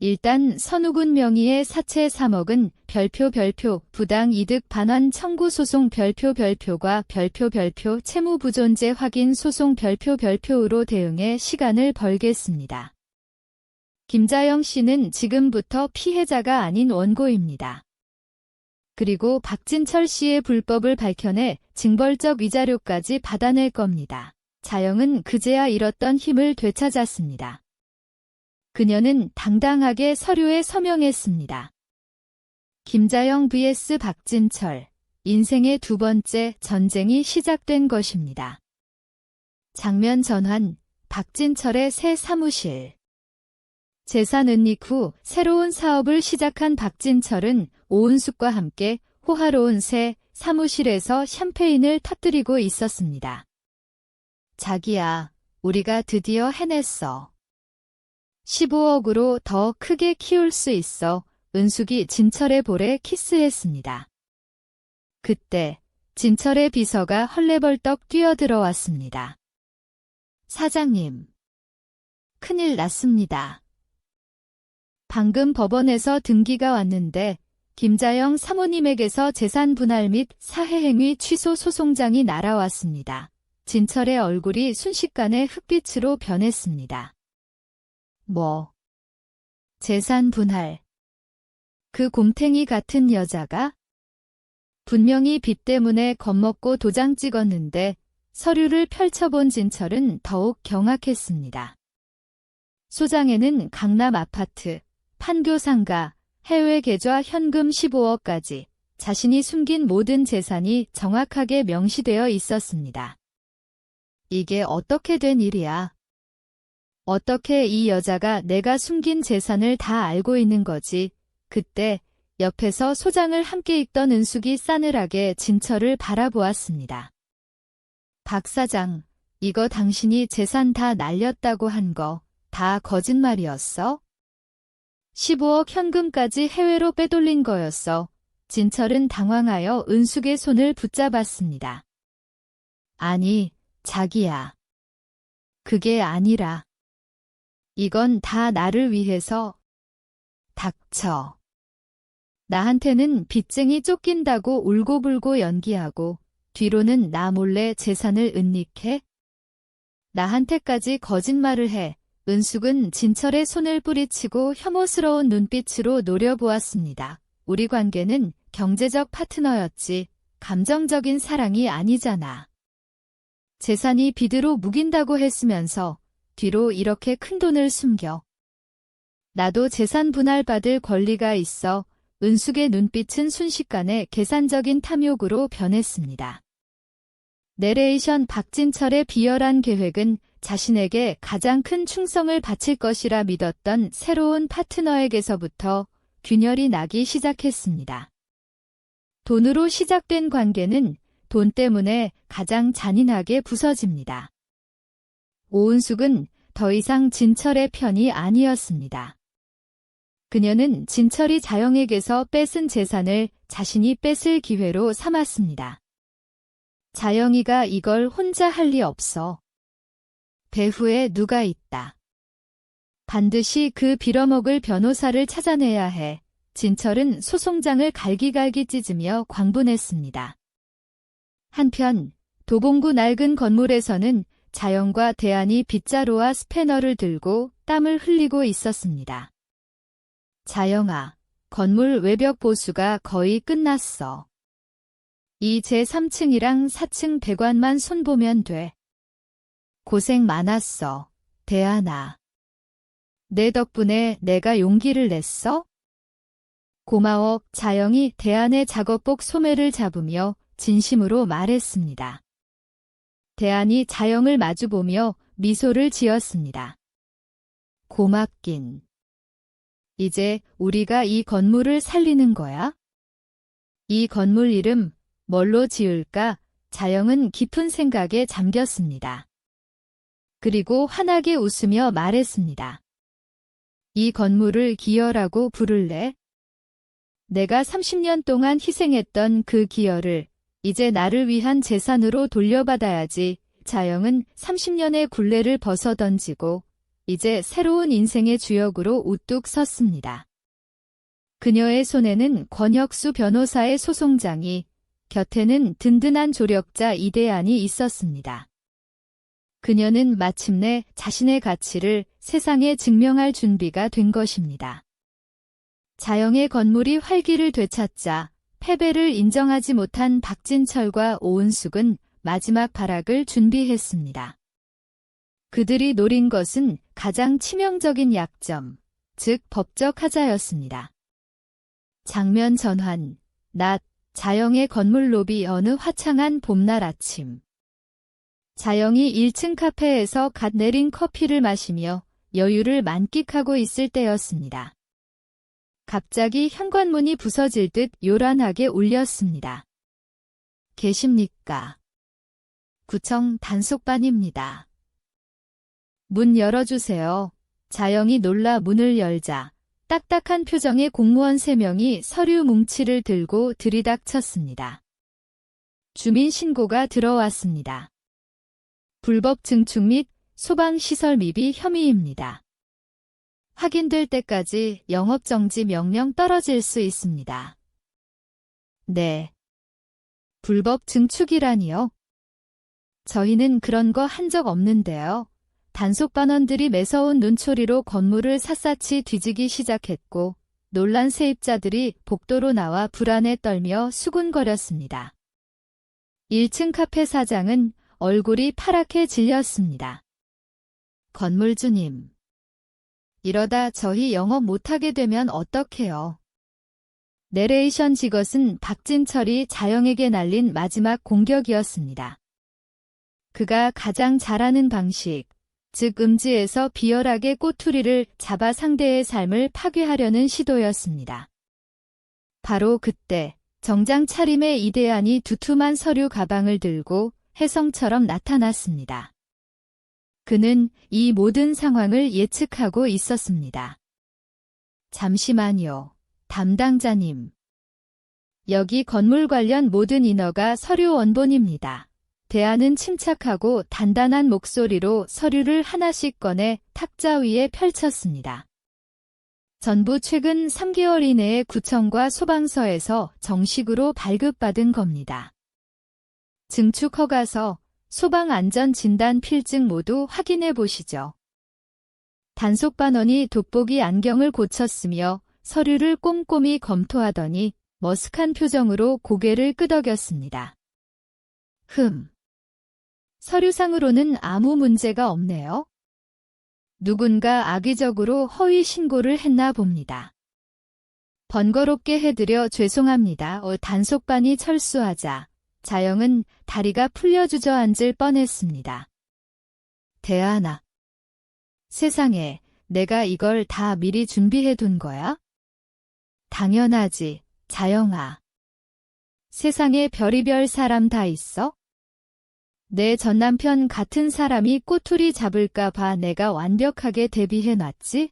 일단 선우군 명의의 사채 3억은 별표 부당 이득 반환 청구 소송 별표과 별표 채무 부존재 확인 소송 별표로 대응해 시간을 벌겠습니다. 김자영 씨는 지금부터 피해자가 아닌 원고입니다. 그리고 박진철 씨의 불법을 밝혀내 징벌적 위자료까지 받아낼 겁니다. 자영은 그제야 잃었던 힘을 되찾았습니다. 그녀는 당당하게 서류에 서명했습니다. 김자영 vs 박진철, 인생의 두 번째 전쟁이 시작된 것입니다. 장면 전환, 박진철의 새 사무실. 재산 은닉 후 새로운 사업을 시작한 박진철은 오은숙과 함께 호화로운 새 사무실에서 샴페인을 터뜨리고 있었습니다. 자기야, 우리가 드디어 해냈어. 15억으로 더 크게 키울 수 있어. 은숙이 진철의 볼에 키스했습니다. 그때 진철의 비서가 헐레벌떡 뛰어들어왔습니다. 사장님, 큰일 났습니다. 방금 법원에서 등기가 왔는데 김자영 사모님에게서 재산 분할 및 사회행위 취소 소송장이 날아왔습니다. 진철의 얼굴이 순식간에 흑빛으로 변했습니다. 뭐? 재산 분할. 그 곰탱이 같은 여자가? 분명히 빚 때문에 겁먹고 도장 찍었는데 서류를 펼쳐본 진철은 더욱 경악했습니다. 소장에는 강남 아파트, 판교 상가, 해외 계좌 현금 15억까지 자신이 숨긴 모든 재산이 정확하게 명시되어 있었습니다. 이게 어떻게 된 일이야? 어떻게 이 여자가 내가 숨긴 재산을 다 알고 있는 거지? 그때 옆에서 소장을 함께 읽던 은숙이 싸늘하게 진철을 바라보았습니다. 박 사장, 이거 당신이 재산 다 날렸다고 한 거 다 거짓말이었어? 15억 현금까지 해외로 빼돌린 거였어. 진철은 당황하여 은숙의 손을 붙잡았습니다. 아니, 자기야. 그게 아니라 이건 다 나를 위해서. 닥쳐. 나한테는 빚쟁이 쫓긴다고 울고불고 연기하고 뒤로는 나 몰래 재산을 은닉해? 나한테까지 거짓말을 해. 은숙은 진철의 손을 뿌리치고 혐오스러운 눈빛으로 노려보았습니다. 우리 관계는 경제적 파트너였지 감정적인 사랑이 아니잖아. 재산이 빚으로 묵인다고 했으면서 뒤로 이렇게 큰 돈을 숨겨. 나도 재산 분할받을 권리가 있어. 은숙의 눈빛은 순식간에 계산적인 탐욕으로 변했습니다. 내레이션 박진철의 비열한 계획은 자신에게 가장 큰 충성을 바칠 것이라 믿었던 새로운 파트너에게서부터 균열이 나기 시작했습니다. 돈으로 시작된 관계는 돈 때문에 가장 잔인하게 부서집니다. 오은숙은 더 이상 진철의 편이 아니었습니다. 그녀는 진철이 자영에게서 뺏은 재산을 자신이 뺏을 기회로 삼았습니다. 자영이가 이걸 혼자 할 리 없어. 배후에 누가 있다. 반드시 그 빌어먹을 변호사를 찾아내야 해. 진철은 소송장을 갈기갈기 찢으며 광분했습니다. 한편 도봉구 낡은 건물에서는 자영과 대안이 빗자루와 스패너를 들고 땀을 흘리고 있었습니다. 자영아, 건물 외벽 보수가 거의 끝났어. 이제 3층이랑 4층 배관만 손보면 돼. 고생 많았어, 대안아. 내 덕분에 내가 용기를 냈어? 고마워. 자영이 대안의 작업복 소매를 잡으며 진심으로 말했습니다. 대안이 자영을 마주보며 미소를 지었습니다. 고맙긴. 이제 우리가 이 건물을 살리는 거야? 이 건물 이름 뭘로 지을까? 자영은 깊은 생각에 잠겼습니다. 그리고 환하게 웃으며 말했습니다. 이 건물을 기어라고 부를래? 내가 30년 동안 희생했던 그 기어를 이제 나를 위한 재산으로 돌려받아야지. 자영은 30년의 굴레를 벗어던지고 이제 새로운 인생의 주역으로 우뚝 섰습니다. 그녀의 손에는 권혁수 변호사의 소송장이, 곁에는 든든한 조력자 이대안이 있었습니다. 그녀는 마침내 자신의 가치를 세상에 증명할 준비가 된 것입니다. 자영의 건물이 활기를 되찾자 패배를 인정하지 못한 박진철과 오은숙은 마지막 발악을 준비했습니다. 그들이 노린 것은 가장 치명적인 약점, 즉 법적 하자였습니다. 장면 전환, 낮, 자영의 건물 로비 어느 화창한 봄날 아침. 자영이 1층 카페에서 갓 내린 커피를 마시며 여유를 만끽하고 있을 때였습니다. 갑자기 현관문이 부서질 듯 요란하게 울렸습니다. 계십니까? 구청 단속반입니다. 문 열어주세요. 자영이 놀라 문을 열자 딱딱한 표정의 공무원 3명이 서류 뭉치를 들고 들이닥쳤습니다. 주민 신고가 들어왔습니다. 불법 증축 및 소방시설 미비 혐의입니다. 확인될 때까지 영업정지 명령 떨어질 수 있습니다. 네. 불법 증축이라니요? 저희는 그런 거 한 적 없는데요. 단속반원들이 매서운 눈초리로 건물을 샅샅이 뒤지기 시작했고 놀란 세입자들이 복도로 나와 불안에 떨며 수군거렸습니다. 1층 카페 사장은 얼굴이 파랗게 질렸습니다. 건물주님, 이러다 저희 영업 못하게 되면 어떡해요? 내레이션 직것은 박진철이 자영에게 날린 마지막 공격이었습니다. 그가 가장 잘하는 방식, 즉 음지에서 비열하게 꼬투리를 잡아 상대의 삶을 파괴하려는 시도였습니다. 바로 그때 정장 차림의 이대안이 두툼한 서류 가방을 들고 혜성처럼 나타났습니다. 그는 이 모든 상황을 예측하고 있었습니다. 잠시만요, 담당자님. 여기 건물 관련 모든 인허가 서류 원본입니다. 대안은 침착하고 단단한 목소리로 서류를 하나씩 꺼내 탁자 위에 펼쳤습니다. 전부 최근 3개월 이내에 구청과 소방서에서 정식으로 발급받은 겁니다. 증축 허가서, 소방안전진단 필증 모두 확인해 보시죠. 단속반원이 돋보기 안경을 고쳤으며 서류를 꼼꼼히 검토하더니 머쓱한 표정으로 고개를 끄덕였습니다. 서류상으로는 아무 문제가 없네요. 누군가 악의적으로 허위 신고를 했나 봅니다. 번거롭게 해드려 죄송합니다. 단속반이 철수하자 자영은 다리가 풀려 주저앉을 뻔했습니다. 대안아. 세상에, 내가 이걸 다 미리 준비해둔 거야? 당연하지, 자영아. 세상에 별의별 사람 다 있어? 내 전남편 같은 사람이 꼬투리 잡을까 봐 내가 완벽하게 대비해놨지?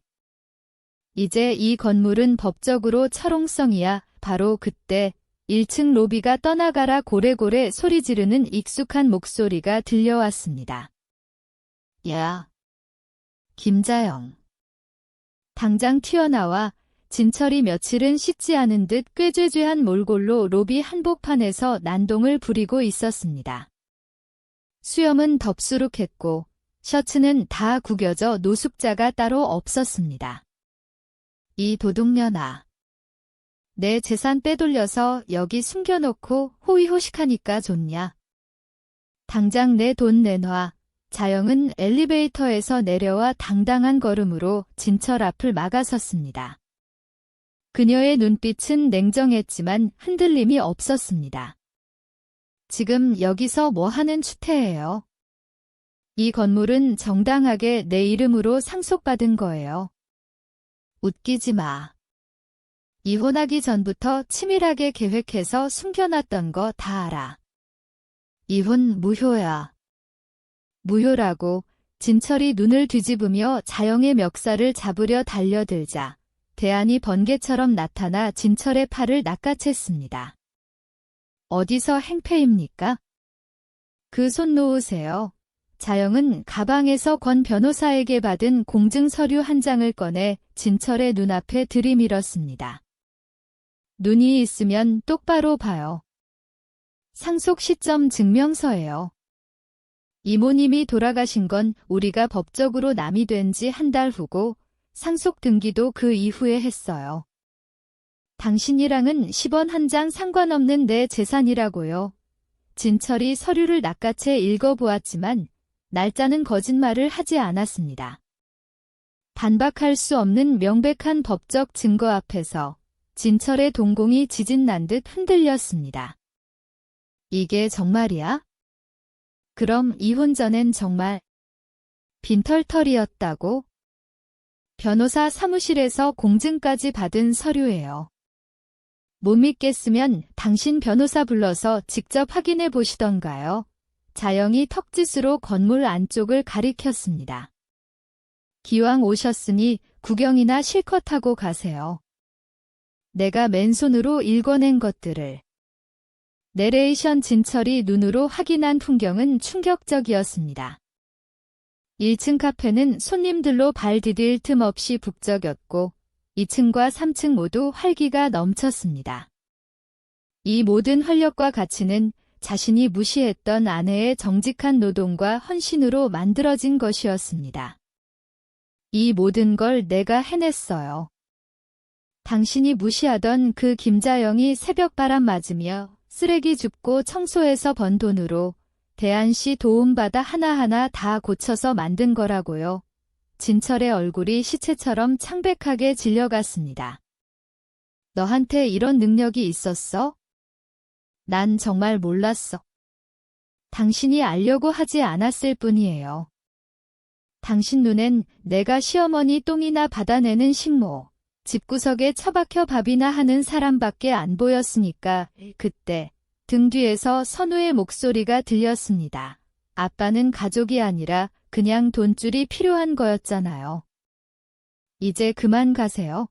이제 이 건물은 법적으로 철옹성이야. 바로 그때 1층 로비가 떠나가라 고래고래 소리 지르는 익숙한 목소리가 들려왔습니다. 야, 김자영. 당장 튀어나와. 진철이 며칠은 씻지 않은 듯 꾀죄죄한 몰골로 로비 한복판에서 난동을 부리고 있었습니다. 수염은 덥수룩했고 셔츠는 다 구겨져 노숙자가 따로 없었습니다. 이 도둑년아. 내 재산 빼돌려서 여기 숨겨놓고 호의호식하니까 좋냐. 당장 내 돈 내놔. 자영은 엘리베이터에서 내려와 당당한 걸음으로 진철 앞을 막아섰습니다. 그녀의 눈빛은 냉정했지만 흔들림이 없었습니다. 지금 여기서 뭐 하는 추태예요? 이 건물은 정당하게 내 이름으로 상속받은 거예요. 웃기지 마. 이혼하기 전부터 치밀하게 계획해서 숨겨놨던 거 다 알아. 이혼 무효야. 무효라고. 진철이 눈을 뒤집으며 자영의 멱살을 잡으려 달려들자 대안이 번개처럼 나타나 진철의 팔을 낚아챘습니다. 어디서 행패입니까? 그 손 놓으세요. 자영은 가방에서 권 변호사에게 받은 공증 서류 한 장을 꺼내 진철의 눈앞에 들이밀었습니다. 눈이 있으면 똑바로 봐요. 상속 시점 증명서예요. 이모님이 돌아가신 건 우리가 법적으로 남이 된 지 한 달 후고 상속 등기도 그 이후에 했어요. 당신이랑은 10원 한 장 상관없는 내 재산이라고요. 진철이 서류를 낚아채 읽어보았지만 날짜는 거짓말을 하지 않았습니다. 반박할 수 없는 명백한 법적 증거 앞에서 진철의 동공이 지진난 듯 흔들렸습니다. 이게 정말이야? 그럼 이혼 전엔 정말 빈털털이었다고? 변호사 사무실에서 공증까지 받은 서류예요. 못 믿겠으면 당신 변호사 불러서 직접 확인해 보시던가요? 자영이 턱짓으로 건물 안쪽을 가리켰습니다. 기왕 오셨으니 구경이나 실컷 하고 가세요. 내가 맨손으로 읽어낸 것들을. 내레이션 진철이 눈으로 확인한 풍경은 충격적이었습니다. 1층 카페는 손님들로 발 디딜 틈 없이 북적였고 2층과 3층 모두 활기가 넘쳤습니다. 이 모든 활력과 가치는 자신이 무시했던 아내의 정직한 노동과 헌신으로 만들어진 것이었습니다. 이 모든 걸 내가 해냈어요. 당신이 무시하던 그 김자영이 새벽바람 맞으며 쓰레기 줍고 청소해서 번 돈으로 대안씨 도움받아 하나하나 다 고쳐서 만든 거라고요. 진철의 얼굴이 시체처럼 창백하게 질려갔습니다. 너한테 이런 능력이 있었어? 난 정말 몰랐어. 당신이 알려고 하지 않았을 뿐이에요. 당신 눈엔 내가 시어머니 똥이나 받아내는 식모, 집구석에 처박혀 밥이나 하는 사람밖에 안 보였으니까 그때 등 뒤에서 선우의 목소리가 들렸습니다. 아빠는 가족이 아니라 그냥 돈줄이 필요한 거였잖아요. 이제 그만 가세요.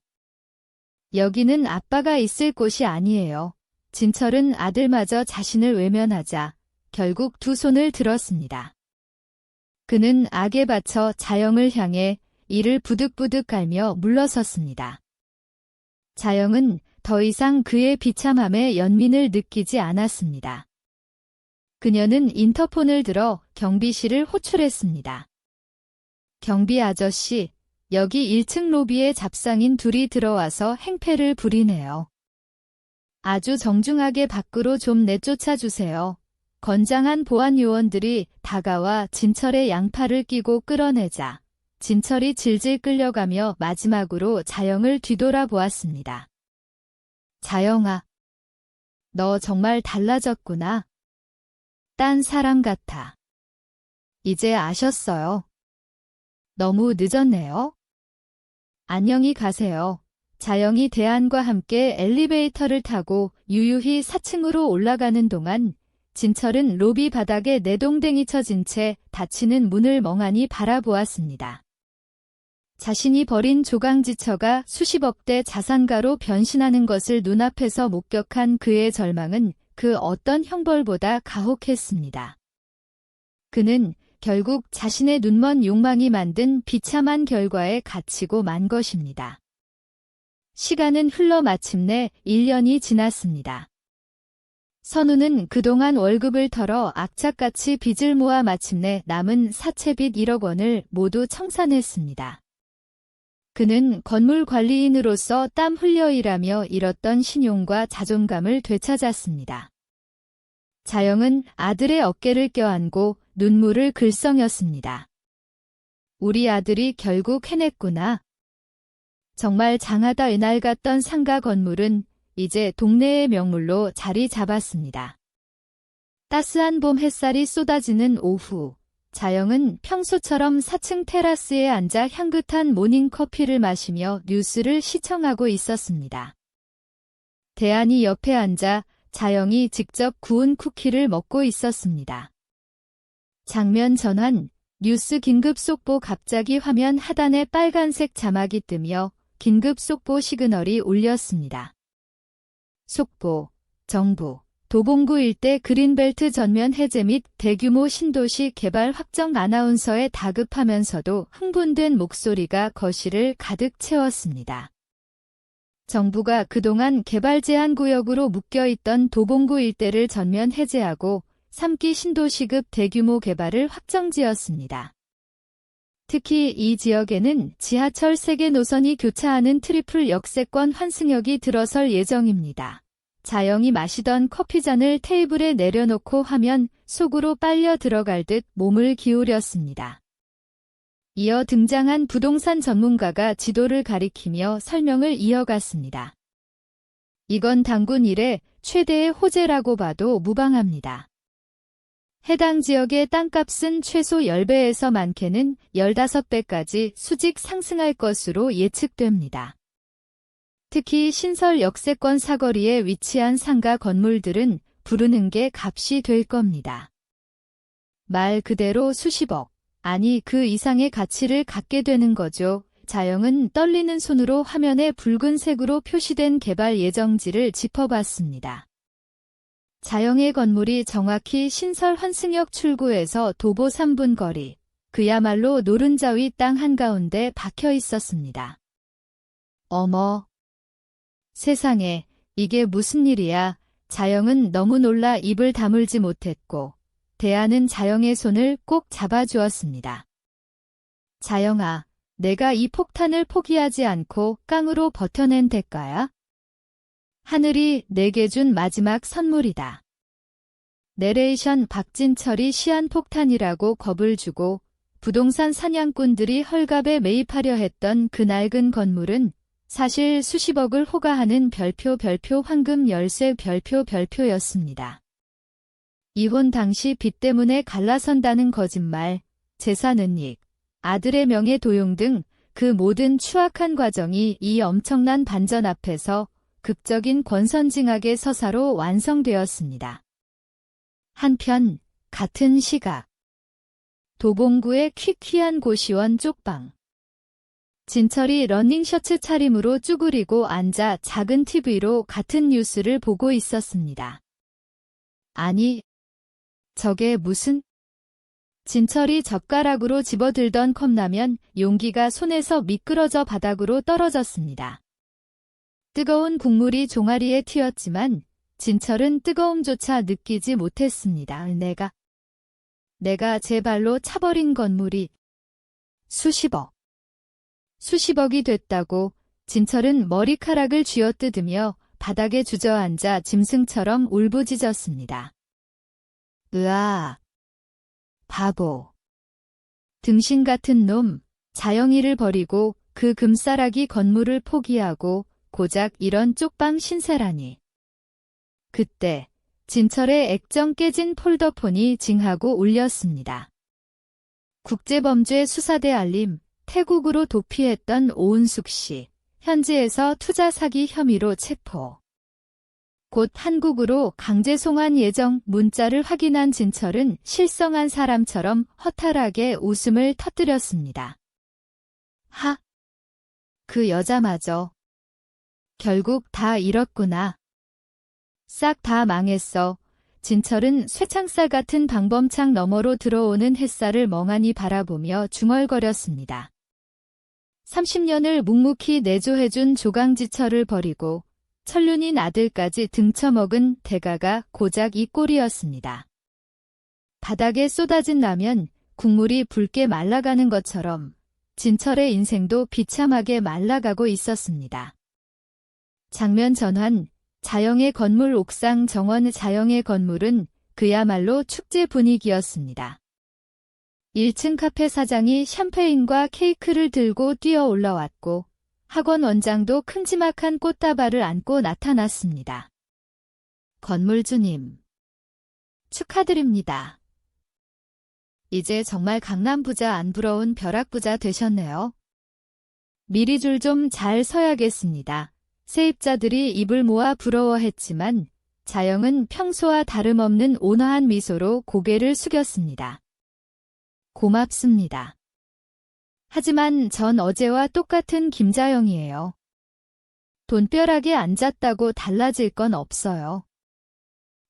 여기는 아빠가 있을 곳이 아니에요. 진철은 아들마저 자신을 외면하자 결국 두 손을 들었습니다. 그는 악에 받쳐 자영을 향해 이를 부득부득 갈며 물러섰습니다. 자영은 더 이상 그의 비참함에 연민을 느끼지 않았습니다. 그녀는 인터폰을 들어 경비실을 호출했습니다. 경비 아저씨, 여기 1층 로비에 잡상인 둘이 들어와서 행패를 부리네요. 아주 정중하게 밖으로 좀 내쫓아 주세요. 건장한 보안 요원들이 다가와 진철의 양팔을 끼고 끌어내자 진철이 질질 끌려가며 마지막으로 자영을 뒤돌아보았습니다. 자영아, 너 정말 달라졌구나. 딴 사람 같아. 이제 아셨어요. 너무 늦었네요. 안녕히 가세요. 자영이 대안과 함께 엘리베이터를 타고 유유히 4층으로 올라가는 동안 진철은 로비 바닥에 내동댕이 쳐진 채 닫히는 문을 멍하니 바라보았습니다. 자신이 버린 조강지처가 수십억대 자산가로 변신하는 것을 눈앞에서 목격한 그의 절망은 그 어떤 형벌보다 가혹했습니다. 그는 결국 자신의 눈먼 욕망이 만든 비참한 결과에 갇히고 만 것입니다. 시간은 흘러 마침내 1년이 지났습니다. 선우는 그동안 월급을 털어 악착같이 빚을 모아 마침내 남은 사채빚 1억 원을 모두 청산했습니다. 그는 건물 관리인으로서 땀 흘려 일하며 잃었던 신용과 자존감을 되찾았습니다. 자영은 아들의 어깨를 껴안고 눈물을 글썽였습니다. 우리 아들이 결국 해냈구나. 정말 장하다. 이날 갔던 상가 건물은 이제 동네의 명물로 자리 잡았습니다. 따스한 봄 햇살이 쏟아지는 오후, 자영은 평소처럼 4층 테라스에 앉아 향긋한 모닝커피를 마시며 뉴스를 시청하고 있었습니다. 대안이 옆에 앉아 자영이 직접 구운 쿠키를 먹고 있었습니다. 장면 전환, 뉴스 긴급 속보. 갑자기 화면 하단에 빨간색 자막이 뜨며 긴급 속보 시그널이 울렸습니다. 속보, 정부, 도봉구 일대 그린벨트 전면 해제 및 대규모 신도시 개발 확정. 아나운서에 다급하면서도 흥분된 목소리가 거실을 가득 채웠습니다. 정부가 그동안 개발 제한 구역으로 묶여있던 도봉구 일대를 전면 해제하고 3기 신도시급 대규모 개발을 확정지었습니다. 특히 이 지역에는 지하철 3개 노선이 교차하는 트리플 역세권 환승역이 들어설 예정입니다. 자영이 마시던 커피잔을 테이블에 내려놓고 화면 속으로 빨려 들어갈 듯 몸을 기울였습니다. 이어 등장한 부동산 전문가가 지도를 가리키며 설명을 이어갔습니다. 이건 단군 이래 최대의 호재라고 봐도 무방합니다. 해당 지역의 땅값은 최소 10배에서 많게는 15배까지 수직 상승할 것으로 예측됩니다. 특히 신설 역세권 사거리에 위치한 상가 건물들은 부르는 게 값이 될 겁니다. 말 그대로 수십억, 아니 그 이상의 가치를 갖게 되는 거죠. 자영은 떨리는 손으로 화면에 붉은색으로 표시된 개발 예정지를 짚어봤습니다. 자영의 건물이 정확히 신설 환승역 출구에서 도보 3분 거리, 그야말로 노른자위 땅 한가운데 박혀 있었습니다. 어머! 세상에, 이게 무슨 일이야? 자영은 너무 놀라 입을 다물지 못했고, 대안은 자영의 손을 꼭 잡아주었습니다. 자영아, 내가 이 폭탄을 포기하지 않고 깡으로 버텨낸 대가야? 하늘이 내게 준 마지막 선물이다. 내레이션. 박진철이 시한폭탄이라고 겁을 주고 부동산 사냥꾼들이 헐값에 매입하려 했던 그 낡은 건물은 사실 수십억을 호가하는 별표 황금 열쇠 별표였습니다. 이혼 당시 빚 때문에 갈라선다는 거짓말, 재산 은닉, 아들의 명예 도용 등 그 모든 추악한 과정이 이 엄청난 반전 앞에서 극적인 권선징악의 서사로 완성되었습니다. 한편 같은 시각 도봉구의 퀴퀴한 고시원 쪽방. 진철이 러닝셔츠 차림으로 쭈그리고 앉아 작은 TV로 같은 뉴스를 보고 있었습니다. 아니, 저게 무슨... 진철이 젓가락으로 집어들던 컵라면 용기가 손에서 미끄러져 바닥으로 떨어졌습니다. 뜨거운 국물이 종아리에 튀었지만 진철은 뜨거움조차 느끼지 못했습니다. 내가 제 발로 차버린 건물이 수십억이 됐다고. 진철은 머리카락을 쥐어뜯으며 바닥에 주저앉아 짐승처럼 울부짖었습니다. 으아, 바보. 등신 같은 놈, 자영이를 버리고 그 금싸라기 건물을 포기하고 고작 이런 쪽방 신세라니. 그때 진철의 액정 깨진 폴더폰이 징하고 울렸습니다. 국제범죄 수사대 알림, 태국으로 도피했던 오은숙 씨, 현지에서 투자 사기 혐의로 체포. 곧 한국으로 강제 송환 예정. 문자를 확인한 진철은 실성한 사람처럼 허탈하게 웃음을 터뜨렸습니다. 그 여자마저. 결국 다 잃었구나. 싹 다 망했어. 진철은 쇠창살 같은 방범창 너머로 들어오는 햇살을 멍하니 바라보며 중얼거렸습니다. 30년을 묵묵히 내조해준 조강지철을 버리고 천륜인 아들까지 등쳐먹은 대가가 고작 이 꼴이었습니다. 바닥에 쏟아진 라면, 국물이 붉게 말라가는 것처럼 진철의 인생도 비참하게 말라가고 있었습니다. 장면 전환, 자영의 건물 옥상 정원. 자영의 건물은 그야말로 축제 분위기였습니다. 1층 카페 사장이 샴페인과 케이크를 들고 뛰어 올라왔고 학원 원장도 큼지막한 꽃다발을 안고 나타났습니다. 건물주님, 축하드립니다. 이제 정말 강남부자 안 부러운 벼락부자 되셨네요. 미리 줄 좀 잘 서야겠습니다. 세입자들이 입을 모아 부러워했지만 자영은 평소와 다름없는 온화한 미소로 고개를 숙였습니다. 고맙습니다. 하지만 전 어제와 똑같은 김자영이에요. 돈벼락에 앉았다고 달라질 건 없어요.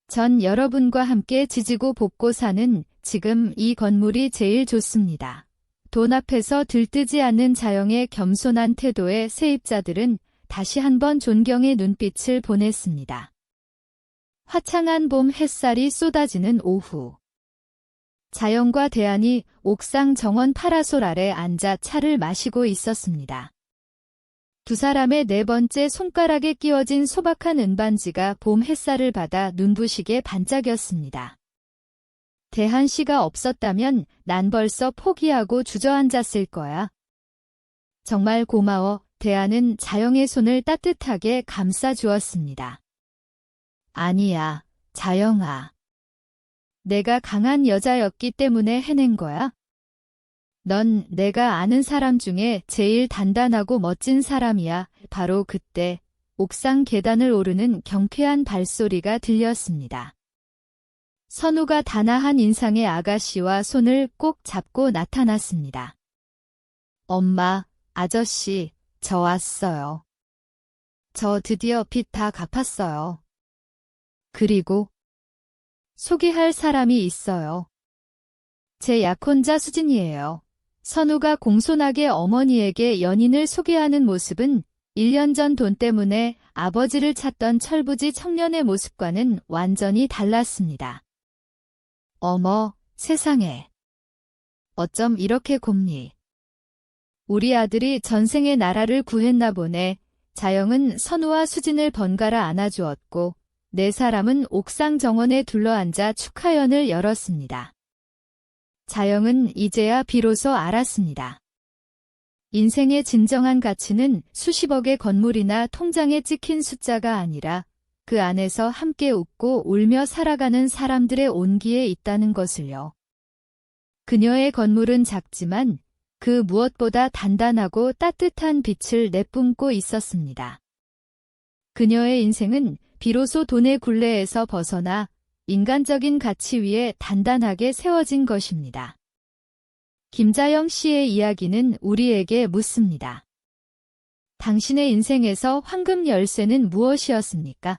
전 여러분과 함께 지지고 볶고 사는 지금 이 건물이 제일 좋습니다. 돈 앞에서 들뜨지 않는 자영의 겸손한 태도에 세입자들은 다시 한번 존경의 눈빛을 보냈습니다. 화창한 봄 햇살이 쏟아지는 오후. 자영과 대안이 옥상 정원 파라솔 아래 앉아 차를 마시고 있었습니다. 두 사람의 네 번째 손가락에 끼워진 소박한 은반지가 봄 햇살을 받아 눈부시게 반짝였습니다. 대한 씨가 없었다면 난 벌써 포기하고 주저앉았을 거야. 정말 고마워. 대안은 자영의 손을 따뜻하게 감싸주었습니다. 아니야, 자영아. 내가 강한 여자였기 때문에 해낸 거야. 넌 내가 아는 사람 중에 제일 단단하고 멋진 사람이야. 바로 그때 옥상 계단을 오르는 경쾌한 발소리가 들렸습니다. 선우가 단아한 인상의 아가씨와 손을 꼭 잡고 나타났습니다. 엄마, 아저씨, 저 왔어요. 저 드디어 빚 다 갚았어요. 그리고 소개할 사람이 있어요. 제 약혼자 수진이에요. 선우가 공손하게 어머니에게 연인을 소개하는 모습은 1년 전 돈 때문에 아버지를 찾던 철부지 청년의 모습과는 완전히 달랐습니다. 어머, 세상에. 어쩜 이렇게 곱니. 우리 아들이 전생에 나라를 구했나 보네. 자영은 선우와 수진을 번갈아 안아주었고 네 사람은 옥상 정원에 둘러앉아 축하연을 열었습니다. 자영은 이제야 비로소 알았습니다. 인생의 진정한 가치는 수십억의 건물이나 통장에 찍힌 숫자가 아니라 그 안에서 함께 웃고 울며 살아가는 사람들의 온기에 있다는 것을요. 그녀의 건물은 작지만 그 무엇보다 단단하고 따뜻한 빛을 내뿜고 있었습니다. 그녀의 인생은 비로소 돈의 굴레에서 벗어나 인간적인 가치 위에 단단하게 세워진 것입니다. 김자영 씨의 이야기는 우리에게 묻습니다. 당신의 인생에서 황금 열쇠는 무엇이었습니까?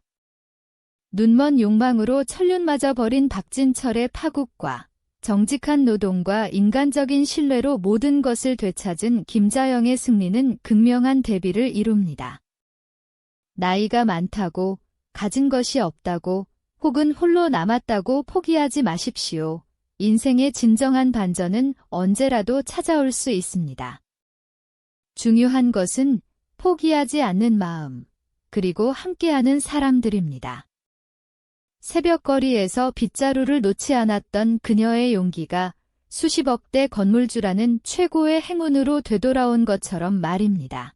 눈먼 욕망으로 천륜마저 버린 박진철의 파국과 정직한 노동과 인간적인 신뢰로 모든 것을 되찾은 김자영의 승리는 극명한 대비를 이룹니다. 나이가 많다고, 가진 것이 없다고, 혹은 홀로 남았다고 포기하지 마십시오. 인생의 진정한 반전은 언제라도 찾아올 수 있습니다. 중요한 것은 포기하지 않는 마음, 그리고 함께하는 사람들입니다. 새벽거리에서 빗자루를 놓지 않았던 그녀의 용기가 수십억대 건물주라는 최고의 행운으로 되돌아온 것처럼 말입니다.